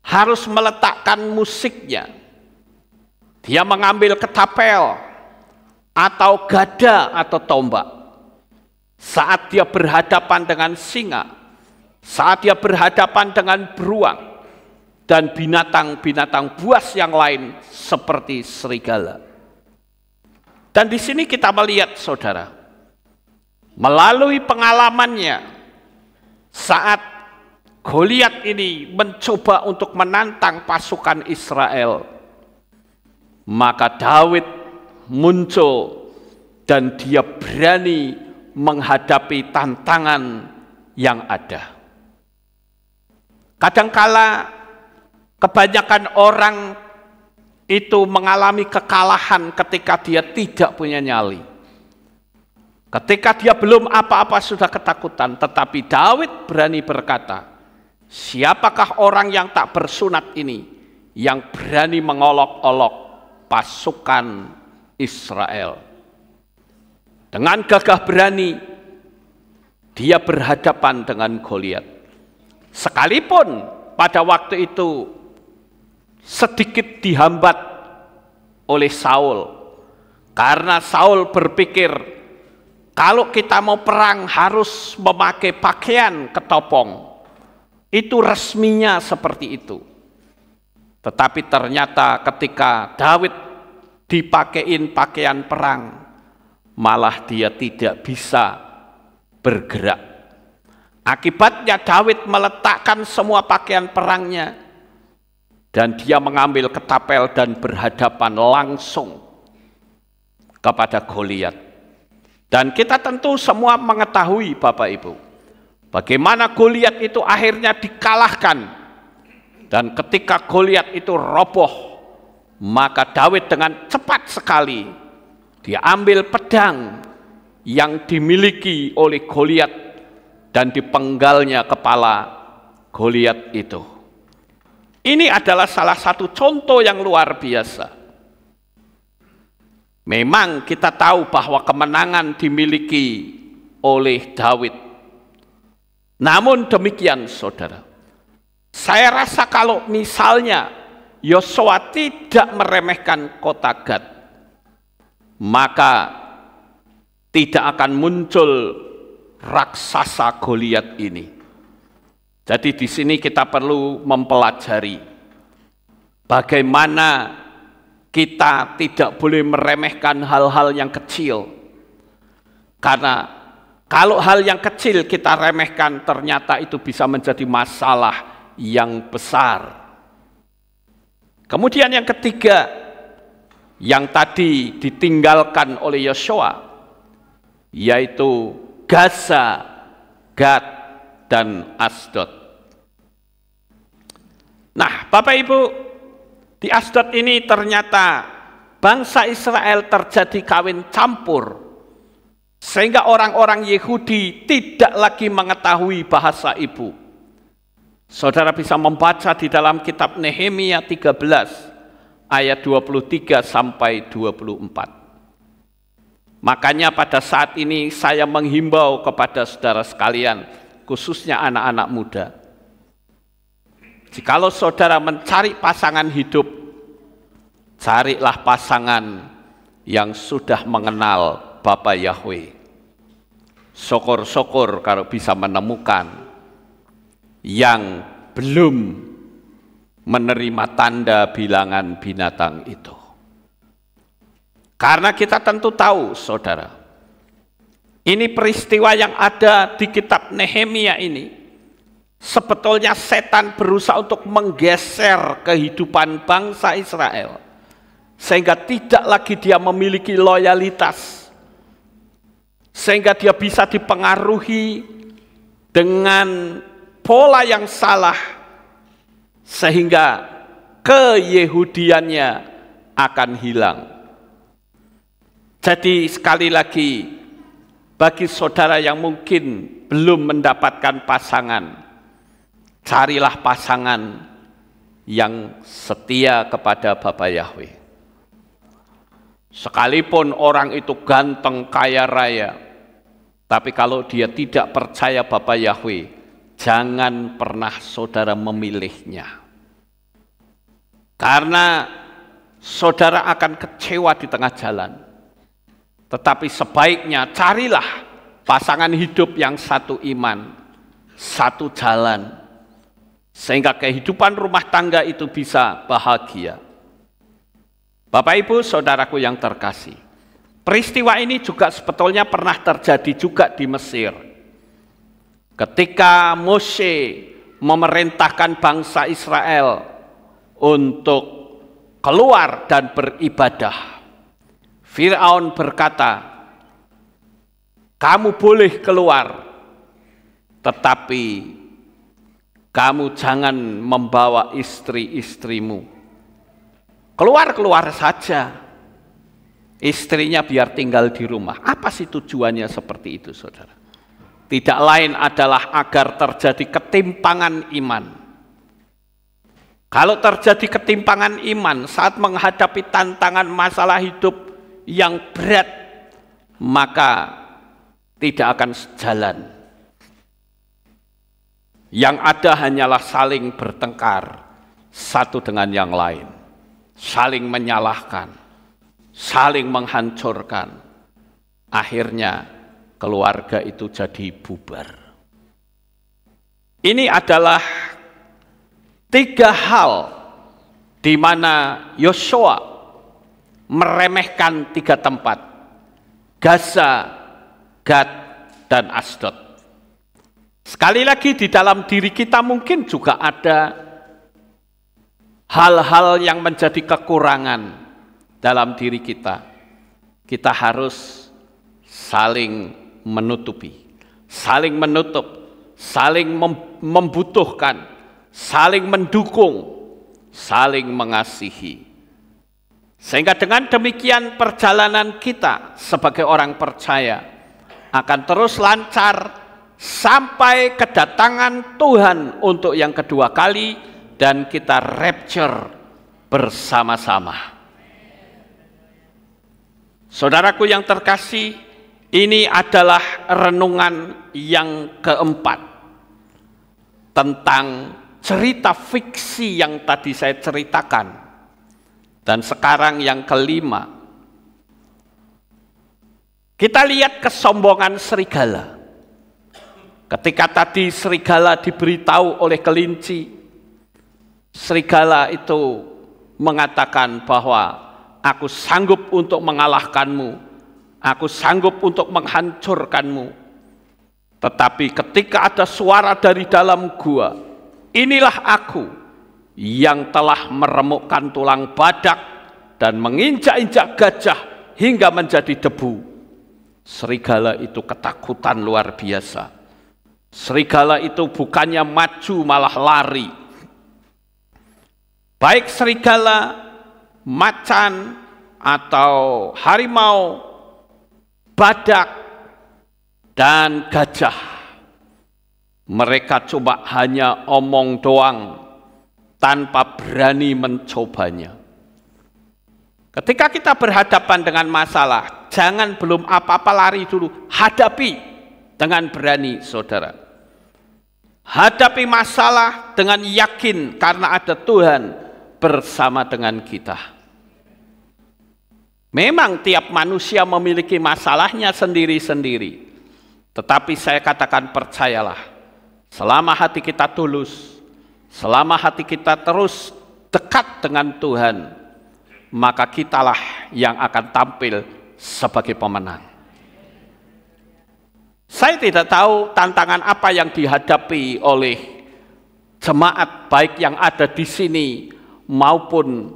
S1: harus meletakkan musiknya. Dia mengambil ketapel atau gada atau tombak. Saat dia berhadapan dengan singa, saat dia berhadapan dengan beruang, dan binatang-binatang buas yang lain seperti serigala. Dan di sini kita melihat saudara, melalui pengalamannya saat Goliat ini mencoba untuk menantang pasukan Israel, maka Daud muncul dan dia berani menghadapi tantangan yang ada. Kadangkala kebanyakan orang itu mengalami kekalahan ketika dia tidak punya nyali. Ketika dia belum apa-apa sudah ketakutan, tetapi Daud berani berkata, siapakah orang yang tak bersunat ini, yang berani mengolok-olok pasukan Israel? Dengan gagah berani, dia berhadapan dengan Goliat. Sekalipun pada waktu itu sedikit dihambat oleh Saul, karena Saul berpikir kalau kita mau perang harus memakai pakaian ketopong, itu resminya seperti itu. Tetapi ternyata ketika Daud dipakein pakaian perang, malah dia tidak bisa bergerak. Akibatnya Daud meletakkan semua pakaian perangnya dan dia mengambil ketapel dan berhadapan langsung kepada Goliat. Dan kita tentu semua mengetahui Bapak Ibu, bagaimana Goliat itu akhirnya dikalahkan. Dan ketika Goliat itu roboh, maka Daud dengan cepat sekali dia ambil pedang yang dimiliki oleh Goliat dan dipenggalnya kepala Goliat itu. Ini adalah salah satu contoh yang luar biasa. Memang kita tahu bahwa kemenangan dimiliki oleh Daud. Namun demikian saudara, saya rasa kalau misalnya Yosua tidak meremehkan kota Gad, maka tidak akan muncul raksasa Goliat ini. Jadi di sini kita perlu mempelajari bagaimana kita tidak boleh meremehkan hal-hal yang kecil. Karena kalau hal yang kecil kita remehkan, ternyata itu bisa menjadi masalah yang besar. Kemudian yang ketiga, yang tadi ditinggalkan oleh Yosua, yaitu Gaza, Gad, dan Asdod. Nah, Bapak Ibu, di Asdod ini ternyata bangsa Israel terjadi kawin campur, sehingga orang-orang Yahudi tidak lagi mengetahui bahasa ibu. Saudara bisa membaca di dalam kitab Nehemia 13 ayat 23 sampai 24. Makanya pada saat ini saya menghimbau kepada saudara sekalian, khususnya anak-anak muda. Jikalau saudara mencari pasangan hidup, carilah pasangan yang sudah mengenal Bapa Yahweh. Syukur-syukur kalau bisa menemukan yang belum menerima tanda bilangan binatang itu. Karena kita tentu tahu, saudara, ini peristiwa yang ada di kitab Nehemia ini, sebetulnya setan berusaha untuk menggeser kehidupan bangsa Israel, sehingga tidak lagi dia memiliki loyalitas, sehingga dia bisa dipengaruhi dengan pola yang salah, sehingga keyehudiannya akan hilang. Jadi sekali lagi, bagi saudara yang mungkin belum mendapatkan pasangan, carilah pasangan yang setia kepada Bapa Yahweh. Sekalipun orang itu ganteng, kaya raya, tapi kalau dia tidak percaya Bapa Yahweh, jangan pernah saudara memilihnya. Karena saudara akan kecewa di tengah jalan. Tetapi sebaiknya carilah pasangan hidup yang satu iman, satu jalan, sehingga kehidupan rumah tangga itu bisa bahagia. Bapak Ibu, saudaraku yang terkasih, peristiwa ini juga sebetulnya pernah terjadi juga di Mesir. Ketika Mose memerintahkan bangsa Israel untuk keluar dan beribadah, Firaun berkata, kamu boleh keluar, tetapi kamu jangan membawa istri-istrimu. Keluar-keluar saja, istrinya biar tinggal di rumah. Apa sih tujuannya seperti itu, saudara? Tidak lain adalah agar terjadi ketimpangan iman. Kalau terjadi ketimpangan iman saat menghadapi tantangan masalah hidup yang berat, maka tidak akan sejalan. Yang ada hanyalah saling bertengkar satu dengan yang lain, saling menyalahkan, saling menghancurkan. Akhirnya keluarga itu jadi bubar. Ini adalah 3 hal di mana Yosua meremehkan 3 tempat, Gaza, Gad, dan Asdod. Sekali lagi di dalam diri kita mungkin juga ada hal-hal yang menjadi kekurangan dalam diri kita. Kita harus saling menutupi, saling menutup, saling membutuhkan, saling mendukung, saling mengasihi. Sehingga dengan demikian perjalanan kita sebagai orang percaya akan terus lancar sampai kedatangan Tuhan untuk yang kedua kali dan kita rapture bersama-sama. Saudaraku yang terkasih, ini adalah renungan yang keempat tentang cerita fiksi yang tadi saya ceritakan. Dan sekarang yang kelima, kita lihat kesombongan serigala. Ketika tadi serigala diberitahu oleh kelinci, serigala itu mengatakan bahwa aku sanggup untuk mengalahkanmu, aku sanggup untuk menghancurkanmu. Tetapi ketika ada suara dari dalam gua, inilah aku yang telah meremukkan tulang badak dan menginjak-injak gajah hingga menjadi debu. Serigala itu ketakutan luar biasa. Serigala itu bukannya maju malah lari. Baik serigala, macan, atau harimau, badak, dan gajah. Mereka coba hanya omong doang, tanpa berani mencobanya. Ketika kita berhadapan dengan masalah, jangan belum apa-apa lari dulu, hadapi dengan berani, saudara. Hadapi masalah dengan yakin karena ada Tuhan bersama dengan kita. Memang tiap manusia memiliki masalahnya sendiri-sendiri. Tetapi saya katakan percayalah, selama hati kita tulus, selama hati kita terus dekat dengan Tuhan, maka kitalah yang akan tampil sebagai pemenang. Saya tidak tahu tantangan apa yang dihadapi oleh jemaat baik yang ada di sini maupun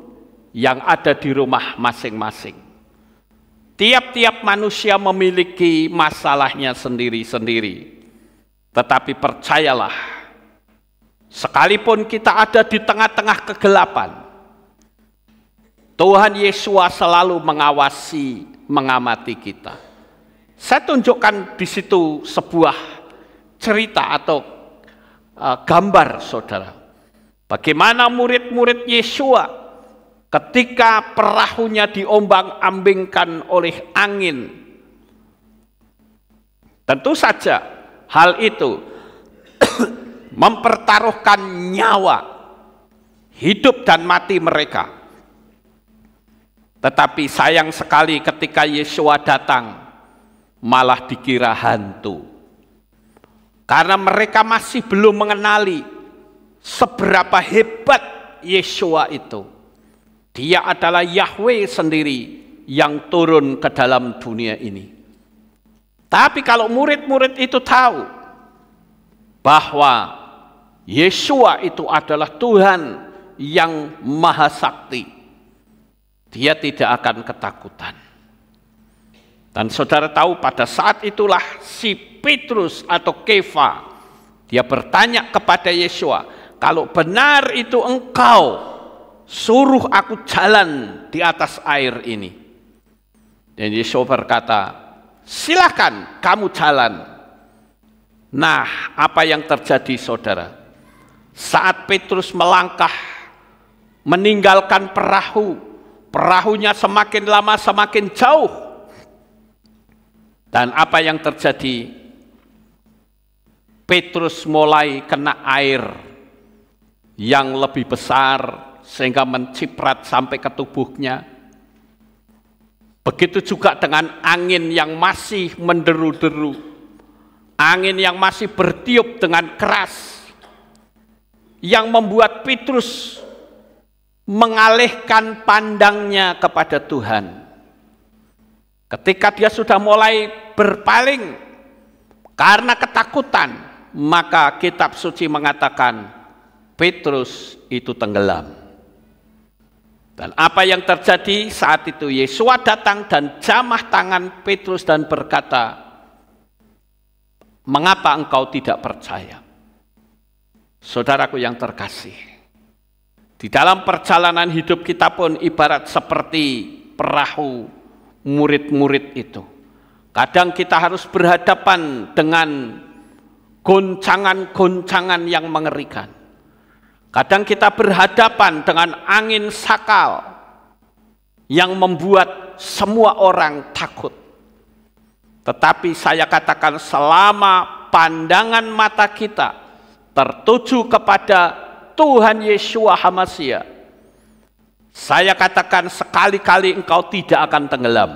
S1: yang ada di rumah masing-masing. Tiap-tiap manusia memiliki masalahnya sendiri-sendiri. Tetapi percayalah, sekalipun kita ada di tengah-tengah kegelapan, Tuhan Yesus selalu mengawasi, mengamati kita. Saya tunjukkan di situ sebuah cerita atau gambar, saudara. Bagaimana murid-murid Yesua ketika perahunya diombang-ambingkan oleh angin. Tentu saja hal itu mempertaruhkan nyawa, hidup dan mati mereka. Tetapi sayang sekali ketika Yesua datang, malah dikira hantu. Karena mereka masih belum mengenali seberapa hebat Yesua itu. Dia adalah Yahweh sendiri yang turun ke dalam dunia ini. Tapi kalau murid-murid itu tahu bahwa Yesua itu adalah Tuhan yang Maha Sakti, dia tidak akan ketakutan. Dan saudara tahu pada saat itulah si Petrus atau Kefa, dia bertanya kepada Yesua, kalau benar itu engkau, suruh aku jalan di atas air ini. Dan Yesua berkata, silakan kamu jalan. Nah, apa yang terjadi, saudara? Saat Petrus melangkah meninggalkan perahu, perahunya semakin lama semakin jauh. Dan apa yang terjadi? Petrus mulai kena air yang lebih besar sehingga menciprat sampai ke tubuhnya. Begitu juga dengan angin yang masih menderu-deru, angin yang masih bertiup dengan keras, yang membuat Petrus mengalihkan pandangnya kepada Tuhan. Ketika dia sudah mulai berpaling karena ketakutan, maka kitab suci mengatakan Petrus itu tenggelam. Dan apa yang terjadi saat itu? Yesua datang dan jamah tangan Petrus dan berkata, mengapa engkau tidak percaya? Saudaraku yang terkasih, di dalam perjalanan hidup kita pun ibarat seperti perahu murid-murid itu. Kadang kita harus berhadapan dengan goncangan-goncangan yang mengerikan. Kadang kita berhadapan dengan angin sakal yang membuat semua orang takut. Tetapi saya katakan selama pandangan mata kita tertuju kepada Tuhan Yeshua HaMashiach, saya katakan sekali-kali engkau tidak akan tenggelam.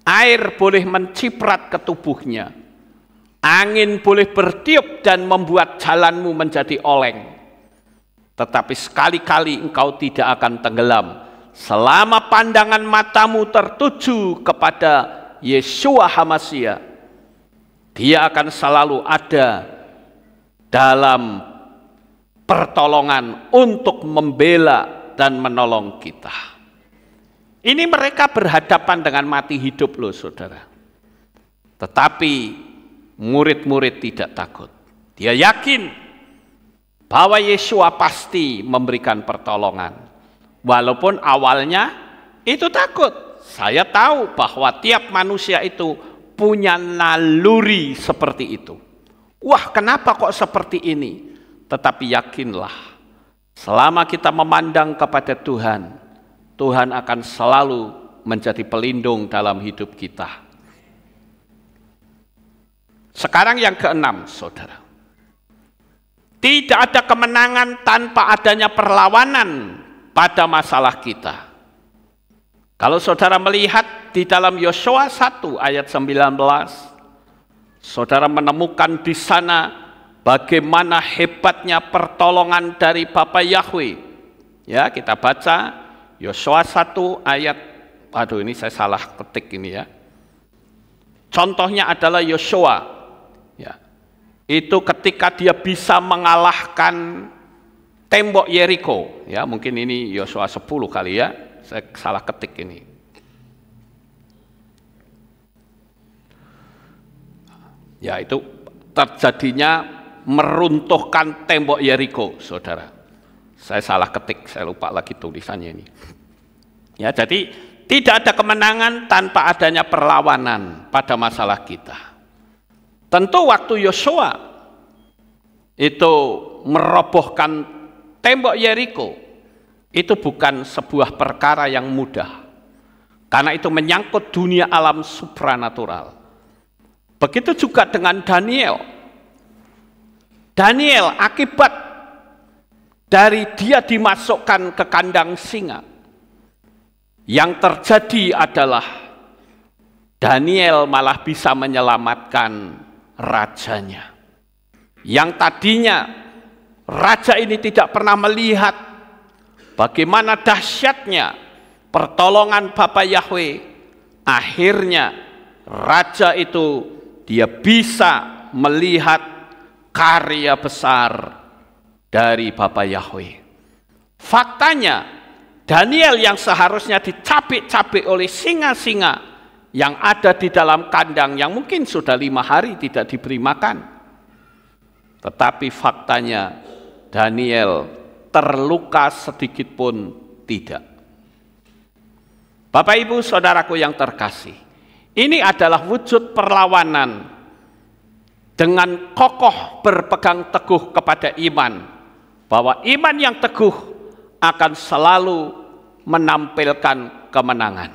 S1: Air boleh menciprat ke tubuhnya, angin boleh bertiup dan membuat jalanmu menjadi oleng, tetapi sekali-kali engkau tidak akan tenggelam selama pandangan matamu tertuju kepada Yeshua HaMashiach. Dia akan selalu ada dalam pertolongan untuk membela dan menolong kita. Ini mereka berhadapan dengan mati hidup loh, saudara. Tetapi murid-murid tidak takut. Dia yakin bahwa Yesua pasti memberikan pertolongan. Walaupun awalnya itu takut. Saya tahu bahwa tiap manusia itu punya naluri seperti itu. Wah, kenapa kok seperti ini? Tetapi yakinlah, selama kita memandang kepada Tuhan, Tuhan akan selalu menjadi pelindung dalam hidup kita. Sekarang yang keenam, saudara. Tidak ada kemenangan tanpa adanya perlawanan pada masalah kita. Kalau saudara melihat di dalam Yosua 1 ayat 19, saudara menemukan di sana bagaimana hebatnya pertolongan dari Bapa Yahweh. Ya, kita baca Yosua 1 ayat, aduh ini saya salah ketik ini ya. Contohnya adalah Yosua. Ya. Itu ketika dia bisa mengalahkan tembok Yeriko. Ya, mungkin ini Yosua 10 kali ya. Saya salah ketik ini. Ya, itu terjadinya meruntuhkan tembok Yeriko, saudara. Saya salah ketik, saya lupa lagi tulisannya ini. Ya, jadi tidak ada kemenangan tanpa adanya perlawanan pada masalah kita. Tentu waktu Yosua itu merobohkan tembok Yeriko, itu bukan sebuah perkara yang mudah. Karena itu menyangkut dunia alam supranatural. Begitu juga dengan Daniel. Daniel akibat dari dia dimasukkan ke kandang singa, yang terjadi adalah Daniel malah bisa menyelamatkan rajanya. Yang tadinya raja ini tidak pernah melihat bagaimana dahsyatnya pertolongan Bapa Yahweh, akhirnya raja itu dia bisa melihat karya besar dari Bapa Yahweh. Faktanya Daniel yang seharusnya dicapik-capik oleh singa-singa yang ada di dalam kandang yang mungkin sudah 5 hari tidak diberi makan. Tetapi faktanya Daniel terluka sedikit pun tidak. Bapak Ibu saudaraku yang terkasih, ini adalah wujud perlawanan dengan kokoh berpegang teguh kepada iman, bahwa iman yang teguh akan selalu menampilkan kemenangan.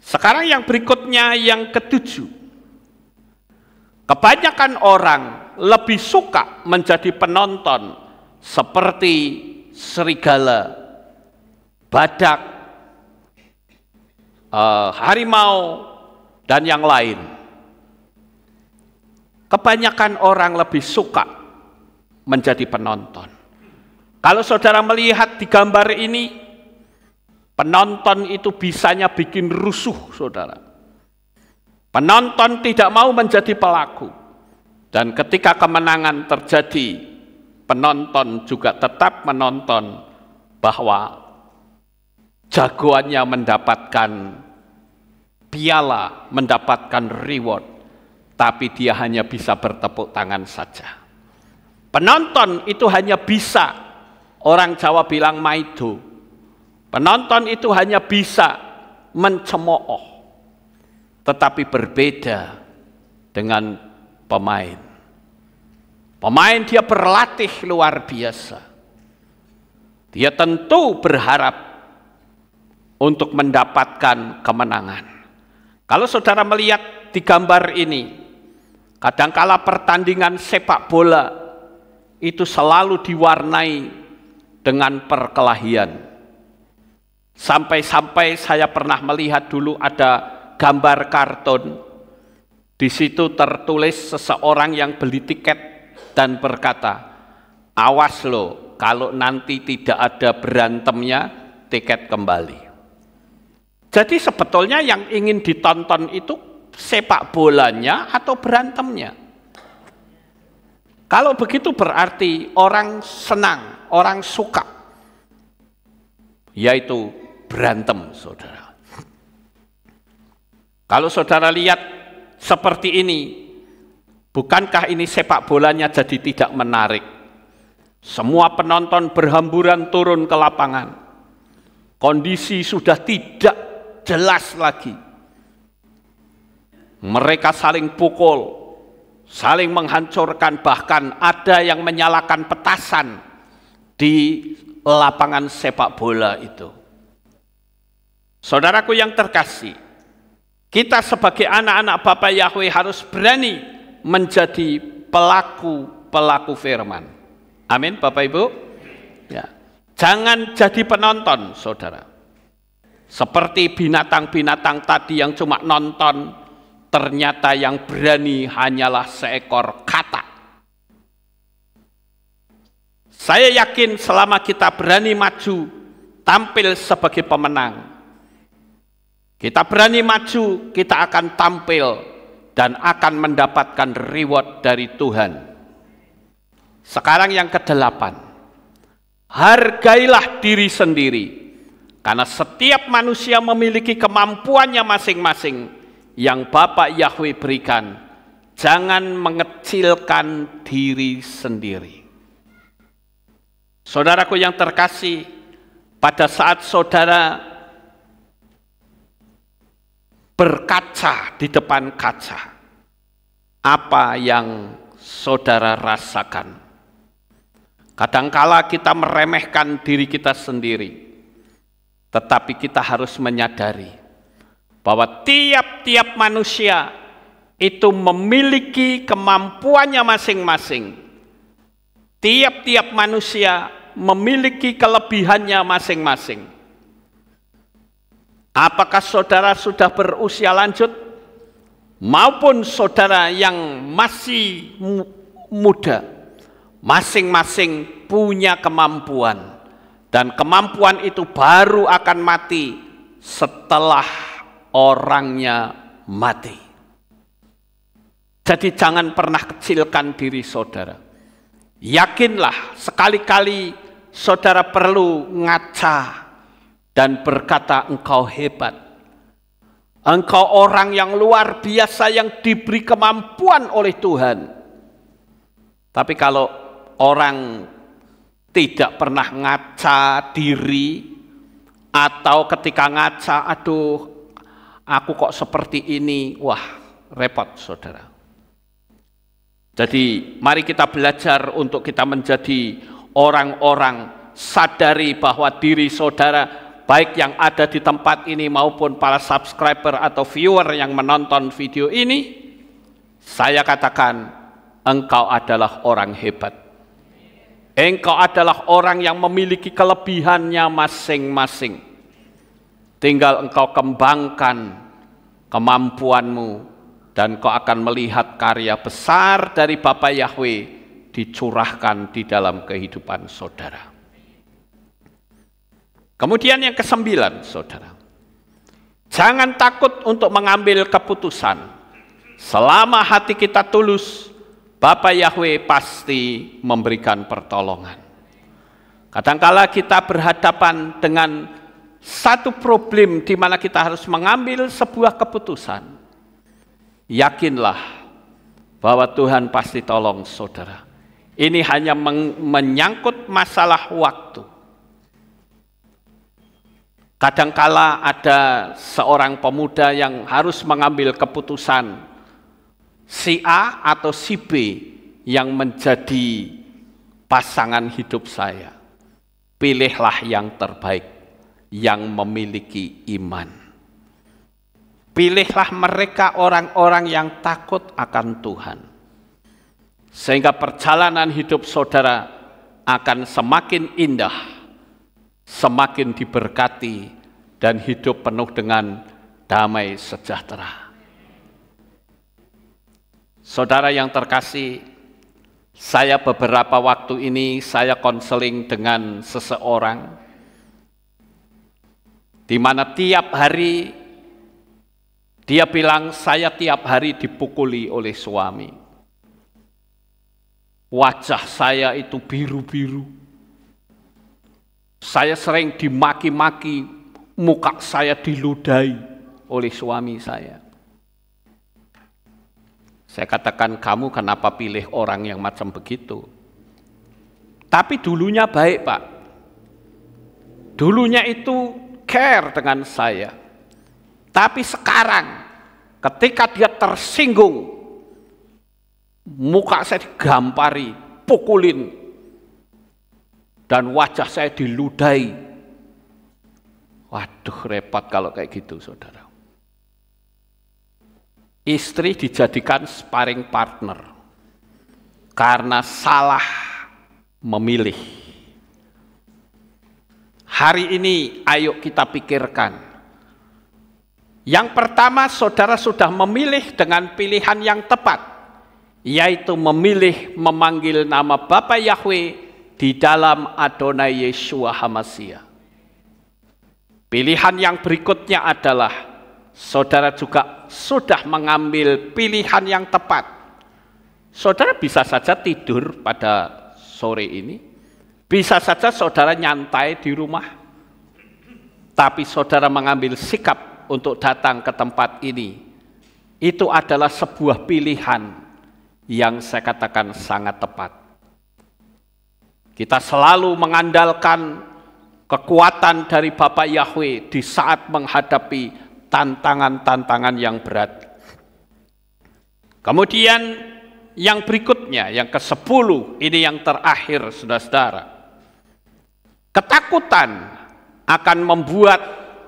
S1: Sekarang yang berikutnya, yang ketujuh. Kebanyakan orang lebih suka menjadi penonton seperti serigala, badak, harimau, dan yang lain. Kebanyakan orang lebih suka menjadi penonton. Kalau saudara melihat di gambar ini, penonton itu bisanya bikin rusuh, saudara. Penonton tidak mau menjadi pelaku. Dan ketika kemenangan terjadi, penonton juga tetap menonton bahwa jagoannya mendapatkan piala, mendapatkan reward, tapi dia hanya bisa bertepuk tangan saja. Penonton itu hanya bisa, orang Jawa bilang maido. Penonton itu hanya bisa mencemooh. Tetapi berbeda dengan pemain. Pemain dia berlatih luar biasa. Dia tentu berharap untuk mendapatkan kemenangan. Kalau saudara melihat di gambar ini, kadangkala pertandingan sepak bola itu selalu diwarnai dengan perkelahian. Sampai-sampai saya pernah melihat dulu ada gambar kartun, di situ tertulis seseorang yang beli tiket dan berkata, awas loh, kalau nanti tidak ada berantemnya, tiket kembali. Jadi sebetulnya yang ingin ditonton itu sepak bolanya atau berantemnya. Kalau begitu berarti orang senang, orang suka, yaitu berantem, saudara. Kalau saudara lihat seperti ini, bukankah ini sepak bolanya jadi tidak menarik? Semua penonton berhamburan turun ke lapangan. Kondisi sudah tidak jelas lagi. Mereka saling pukul, saling menghancurkan, bahkan ada yang menyalakan petasan di lapangan sepak bola itu. Saudaraku yang terkasih, kita sebagai anak-anak Bapa Yahweh harus berani menjadi pelaku firman. Amin, Bapak Ibu. Ya. Jangan jadi penonton, saudara. Seperti binatang-binatang tadi yang cuma nonton, ternyata yang berani hanyalah seekor katak. Saya yakin selama kita berani maju, tampil sebagai pemenang, kita berani maju, kita akan tampil dan akan mendapatkan reward dari Tuhan. Sekarang yang ke-8, hargailah diri sendiri, karena setiap manusia memiliki kemampuannya masing-masing yang Bapa Yahweh berikan. Jangan mengecilkan diri sendiri. Saudaraku yang terkasih, pada saat saudara berkaca di depan kaca, apa yang saudara rasakan? Kadangkala kita meremehkan diri kita sendiri, tetapi kita harus menyadari bahwa tiap-tiap manusia itu memiliki kemampuannya masing-masing. Tiap-tiap manusia memiliki kelebihannya masing-masing. Apakah saudara sudah berusia lanjut maupun saudara yang masih muda, masing-masing punya kemampuan, dan kemampuan itu baru akan mati setelah orangnya mati. Jadi jangan pernah kecilkan diri saudara. Yakinlah, sekali-kali saudara perlu ngaca dan berkata, engkau hebat, engkau orang yang luar biasa yang diberi kemampuan oleh Tuhan. Tapi kalau orang tidak pernah ngaca diri, atau ketika ngaca, aduh aku kok seperti ini, wah repot saudara. Jadi mari kita belajar untuk kita menjadi orang-orang sadari bahwa diri saudara, baik yang ada di tempat ini maupun para subscriber atau viewer yang menonton video ini, saya katakan engkau adalah orang hebat. Engkau adalah orang yang memiliki kelebihannya masing-masing. Tinggal engkau kembangkan kemampuanmu, dan kau akan melihat karya besar dari Bapa Yahweh dicurahkan di dalam kehidupan saudara. Kemudian yang ke-9, saudara. Jangan takut untuk mengambil keputusan. Selama hati kita tulus, Bapa Yahweh pasti memberikan pertolongan. Kadangkala kita berhadapan dengan satu problem di mana kita harus mengambil sebuah keputusan. Yakinlah bahwa Tuhan pasti tolong saudara. Ini hanya menyangkut masalah waktu. Kadangkala ada seorang pemuda yang harus mengambil keputusan, si A atau si B yang menjadi pasangan hidup saya. Pilihlah yang terbaik, yang memiliki iman. Pilihlah mereka orang-orang yang takut akan Tuhan. Sehingga perjalanan hidup saudara akan semakin indah, semakin diberkati, dan hidup penuh dengan damai sejahtera. Saudara yang terkasih, saya beberapa waktu ini saya konseling dengan seseorang, di mana tiap hari dia bilang, saya tiap hari dipukuli oleh suami. Wajah saya itu biru-biru. Saya sering dimaki-maki, muka saya diludahi oleh suami saya. Saya katakan, kamu kenapa pilih orang yang macam begitu? Tapi dulunya baik, Pak. Dulunya itu care dengan saya. Tapi sekarang, ketika dia tersinggung, muka saya digampari, pukulin, dan wajah saya diludahi. Waduh, repot kalau kayak gitu, saudara. Istri dijadikan sparring partner karena salah memilih. Hari ini ayo kita pikirkan. Yang pertama, saudara sudah memilih dengan pilihan yang tepat, yaitu memilih memanggil nama Bapa Yahweh di dalam Adonai Yeshua HaMashiach. Pilihan yang berikutnya adalah saudara juga sudah mengambil pilihan yang tepat. Saudara bisa saja tidur pada sore ini, bisa saja saudara nyantai di rumah, tapi saudara mengambil sikap untuk datang ke tempat ini. Itu adalah sebuah pilihan yang saya katakan sangat tepat. Kita selalu mengandalkan kekuatan dari Bapa Yahweh di saat menghadapi tantangan-tantangan yang berat. Kemudian yang berikutnya, yang ke-10, ini yang terakhir, saudara-saudara. Ketakutan akan membuat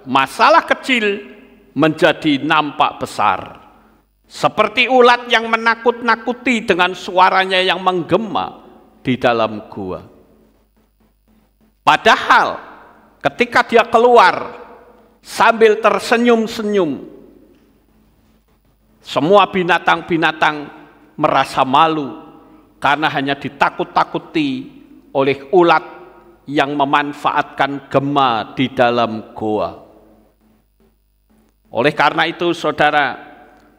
S1: masalah kecil menjadi nampak besar. Seperti ulat yang menakut-nakuti dengan suaranya yang menggema di dalam gua. Padahal ketika dia keluar sambil tersenyum-senyum, semua binatang-binatang merasa malu karena hanya ditakut-takuti oleh ulat yang memanfaatkan gema di dalam goa. Oleh karena itu, saudara,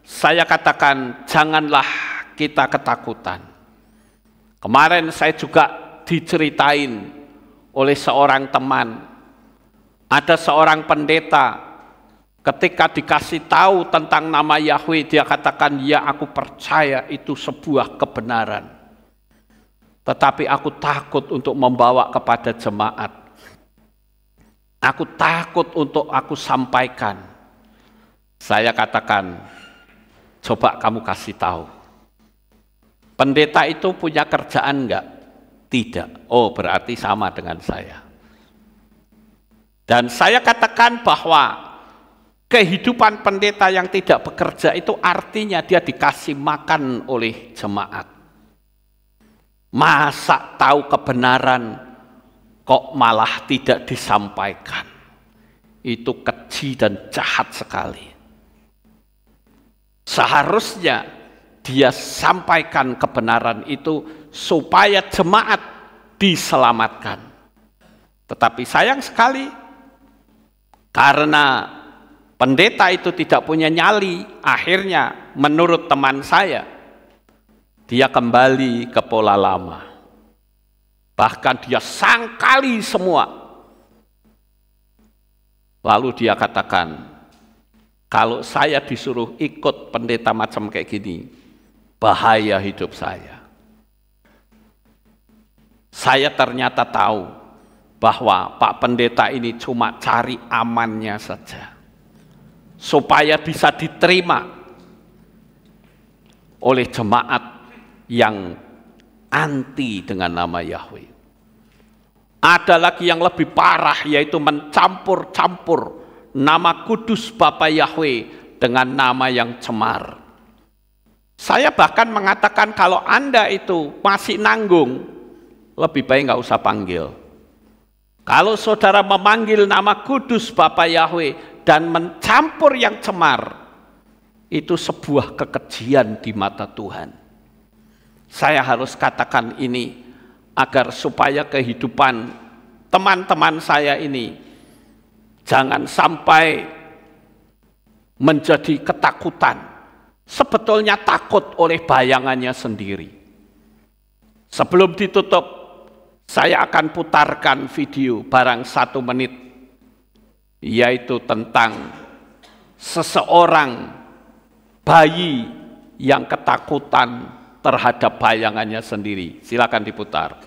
S1: saya katakan janganlah kita ketakutan. Kemarin saya juga diceritain oleh seorang teman, ada seorang pendeta ketika dikasih tahu tentang nama Yahweh, dia katakan, ya aku percaya itu sebuah kebenaran. Tetapi aku takut untuk membawa kepada jemaat. Aku takut untuk aku sampaikan. Saya katakan, coba kamu kasih tahu. Pendeta itu punya kerjaan enggak? Tidak. Oh, berarti sama dengan saya. Dan saya katakan bahwa kehidupan pendeta yang tidak bekerja itu artinya dia dikasih makan oleh jemaat. Masa tahu kebenaran kok malah tidak disampaikan? Itu keji dan jahat sekali. Seharusnya dia sampaikan kebenaran itu supaya jemaat diselamatkan. Tetapi sayang sekali, karena pendeta itu tidak punya nyali, akhirnya menurut teman saya, dia kembali ke pola lama. Bahkan dia sangkali semua. Lalu dia katakan, kalau saya disuruh ikut pendeta macam kayak gini, bahaya hidup saya. Saya ternyata tahu bahwa Pak Pendeta ini cuma cari amannya saja, supaya bisa diterima oleh jemaat yang anti dengan nama Yahweh. Ada lagi yang lebih parah, yaitu mencampur-campur nama kudus Bapa Yahweh dengan nama yang cemar. Saya bahkan mengatakan kalau Anda itu masih nanggung, lebih baik nggak usah panggil. Kalau saudara memanggil nama kudus Bapa Yahweh dan mencampur yang cemar, itu sebuah kekejian di mata Tuhan. Saya harus katakan ini agar supaya kehidupan teman-teman saya ini jangan sampai menjadi ketakutan. Sebetulnya takut oleh bayangannya sendiri. Sebelum ditutup, saya akan putarkan video barang 1 menit, yaitu tentang seseorang bayi yang ketakutan terhadap bayangannya sendiri. Silakan diputar.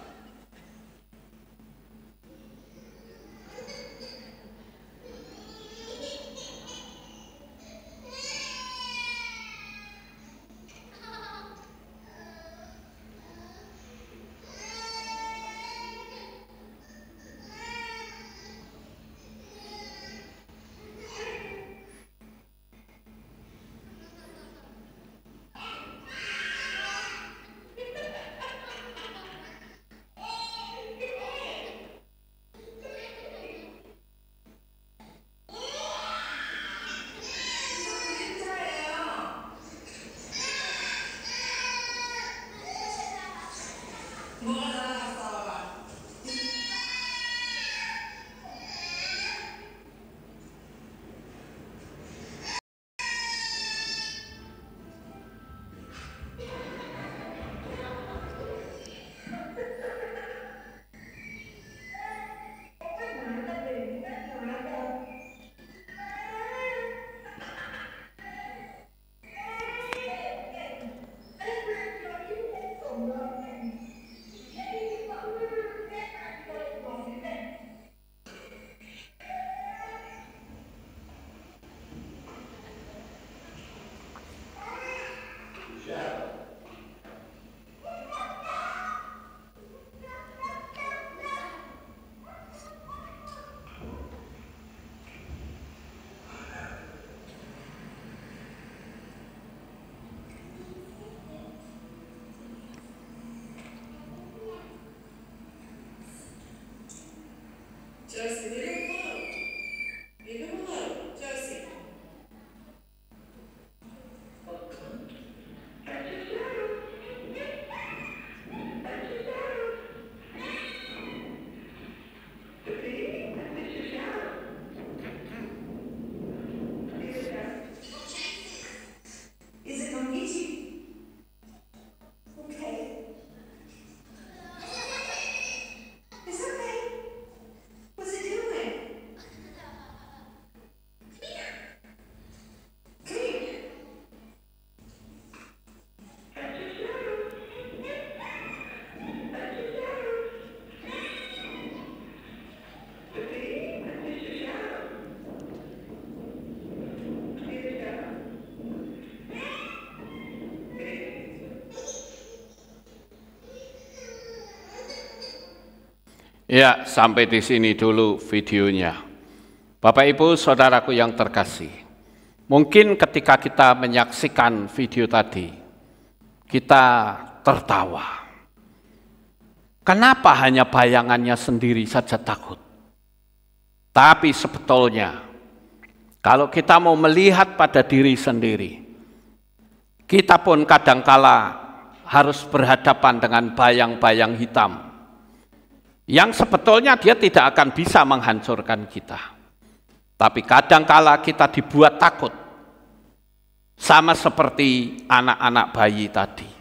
S1: Ya, sampai di sini dulu videonya. Bapak Ibu, saudaraku yang terkasih, mungkin ketika kita menyaksikan video tadi, kita tertawa. Kenapa hanya bayangannya sendiri saja takut? Tapi sebetulnya, kalau kita mau melihat pada diri sendiri, kita pun kadangkala harus berhadapan dengan bayang-bayang hitam, yang sebetulnya dia tidak akan bisa menghancurkan kita. Tapi kadangkala kita dibuat takut, sama seperti anak-anak bayi tadi.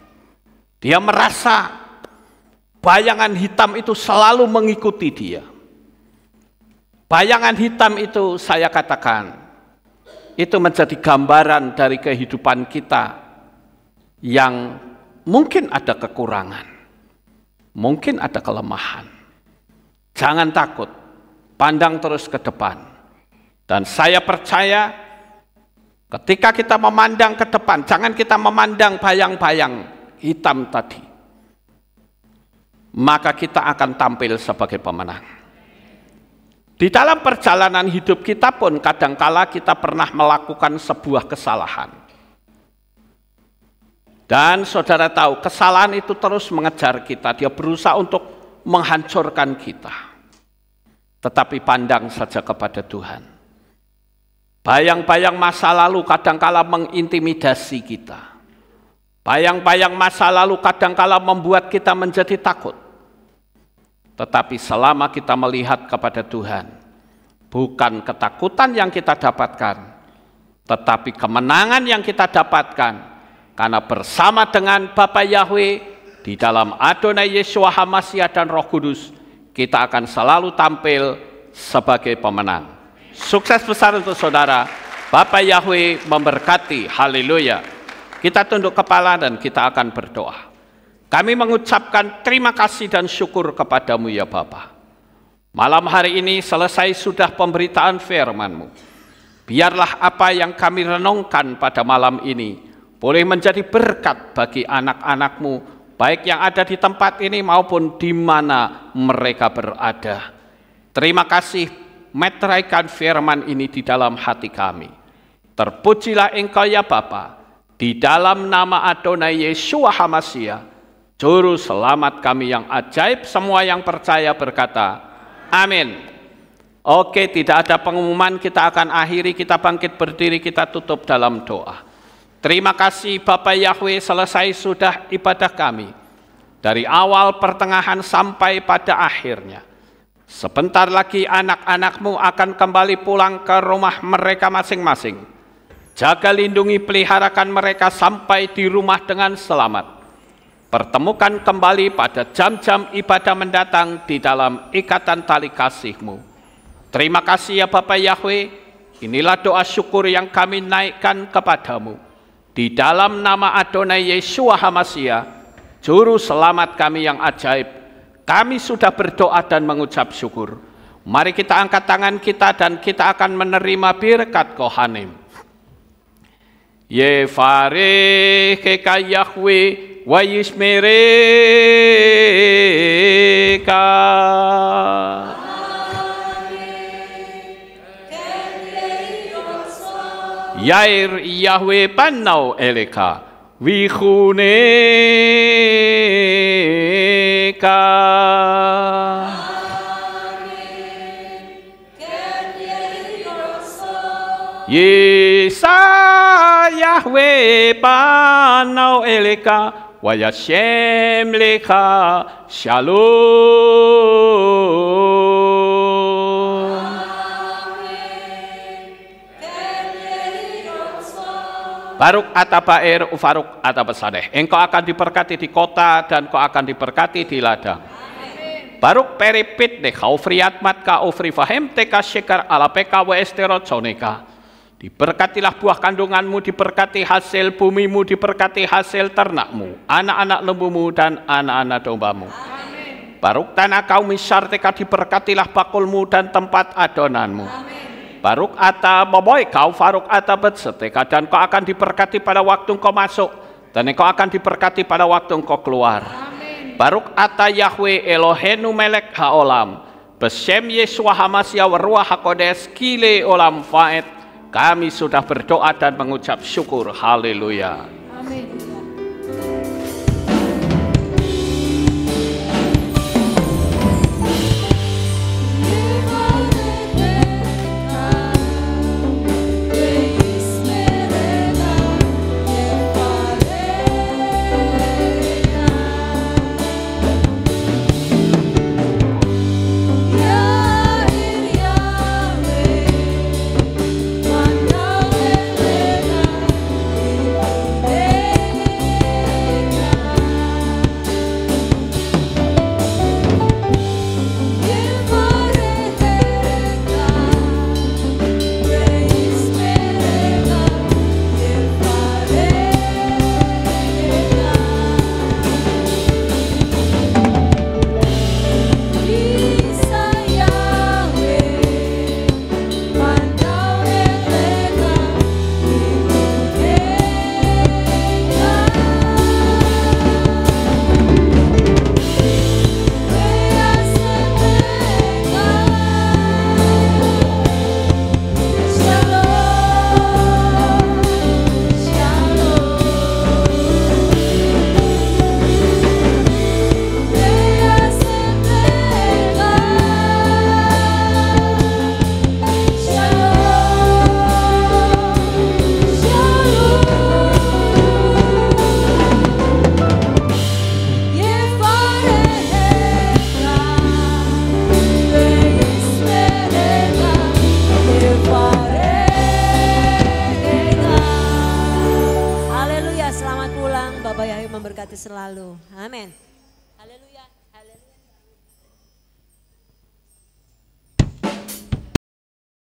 S1: Dia merasa bayangan hitam itu selalu mengikuti dia. Bayangan hitam itu saya katakan, itu menjadi gambaran dari kehidupan kita yang mungkin ada kekurangan, mungkin ada kelemahan. Jangan takut, pandang terus ke depan. Dan saya percaya ketika kita memandang ke depan, jangan kita memandang bayang-bayang hitam tadi, maka kita akan tampil sebagai pemenang. Di dalam perjalanan hidup kita pun kadangkala kita pernah melakukan sebuah kesalahan. Dan saudara tahu, kesalahan itu terus mengejar kita, dia berusaha untuk menghancurkan kita. Tetapi pandang saja kepada Tuhan. Bayang-bayang masa lalu kadangkala mengintimidasi kita. Bayang-bayang masa lalu kadangkala membuat kita menjadi takut. Tetapi selama kita melihat kepada Tuhan, bukan ketakutan yang kita dapatkan, tetapi kemenangan yang kita dapatkan. Karena bersama dengan Bapa Yahweh, di dalam Adonai Yeshua HaMashiach dan Roh Kudus, kita akan selalu tampil sebagai pemenang. Sukses besar untuk saudara. Bapa Yahweh memberkati. Haleluya. Kita tunduk kepala dan kita akan berdoa. Kami mengucapkan terima kasih dan syukur kepadamu ya Bapa. Malam hari ini selesai sudah pemberitaan firman-Mu. Biarlah apa yang kami renungkan pada malam ini boleh menjadi berkat bagi anak-anak-Mu, baik yang ada di tempat ini maupun di mana mereka berada. Terima kasih meteraikan firman ini di dalam hati kami. Terpujilah Engkau ya Bapa, di dalam nama Adonai Yeshua HaMashiach, Juru Selamat kami yang ajaib. Semua yang percaya berkata, amin. Oke, tidak ada pengumuman, kita akan akhiri, kita bangkit berdiri, kita tutup dalam doa. Terima kasih Bapa Yahweh, selesai sudah ibadah kami. Dari awal, pertengahan, sampai pada akhirnya. Sebentar lagi anak-anak-Mu akan kembali pulang ke rumah mereka masing-masing. Jaga, lindungi, peliharakan mereka sampai di rumah dengan selamat. Pertemukan kembali pada jam-jam ibadah mendatang di dalam ikatan tali kasih-Mu. Terima kasih ya Bapa Yahweh, inilah doa syukur yang kami naikkan kepadamu. Di dalam nama Adonai Yeshua HaMashiach, Juru Selamat kami yang ajaib, kami sudah berdoa dan mengucap syukur. Mari kita angkat tangan kita dan kita akan menerima birkat Kohanim. Yefareh keka Yahweh wa yishmereka. Yair Yahweh panau eleka vichuneka. Yesa Yahweh panau eleka wa yashem leka shalom. Baruk atabair ufaruk atabasadeh. Engkau akan diberkati di kota dan kau akan diberkati di ladang. Baruk peripit deh kau friat mat ka ofri fahem teka shekar ala peka wa esterot soneka. Diberkatilah buah kandunganmu, diberkati hasil bumimu, diberkati hasil ternakmu, anak-anak lembumu dan anak-anak dombamu. Baruk tanah kau misar teka, diberkatilah bakulmu dan tempat adonanmu. Baruk ata boboy kau faruk ata betseteka, dan kau akan diberkati pada waktu engkau masuk dan engkau akan diberkati pada waktu engkau keluar. Baruk ata Yahweh Elohenu melek haolam. Besem Yeshua Hamasya Waruah HaKodes Kile Olam Faed. Kami sudah berdoa dan mengucap syukur. Haleluya.
S2: Amin. Selalu. Amin. Haleluya.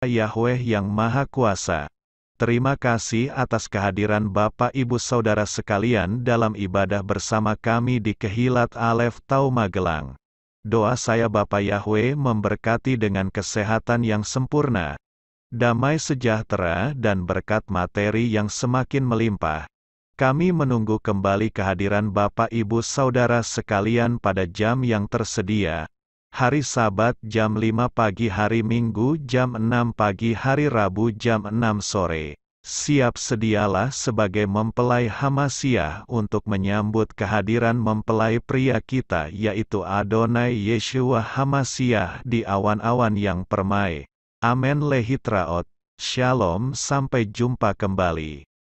S3: Yahweh yang Maha Kuasa. Terima kasih atas kehadiran Bapak Ibu Saudara sekalian dalam ibadah bersama kami di Kehilat Alef Tau Magelang. Doa saya Bapak Yahweh memberkati dengan kesehatan yang sempurna, damai sejahtera dan berkat materi yang semakin melimpah. Kami menunggu kembali kehadiran Bapak Ibu Saudara sekalian pada jam yang tersedia. Hari Sabat jam 5 pagi, hari Minggu jam 6 pagi, hari Rabu jam 6 sore. Siap sedialah sebagai mempelai Hamasya untuk menyambut kehadiran mempelai pria kita yaitu Adonai Yeshua Hamasya di awan-awan yang permai. Amen lehitraot. Shalom, sampai jumpa kembali.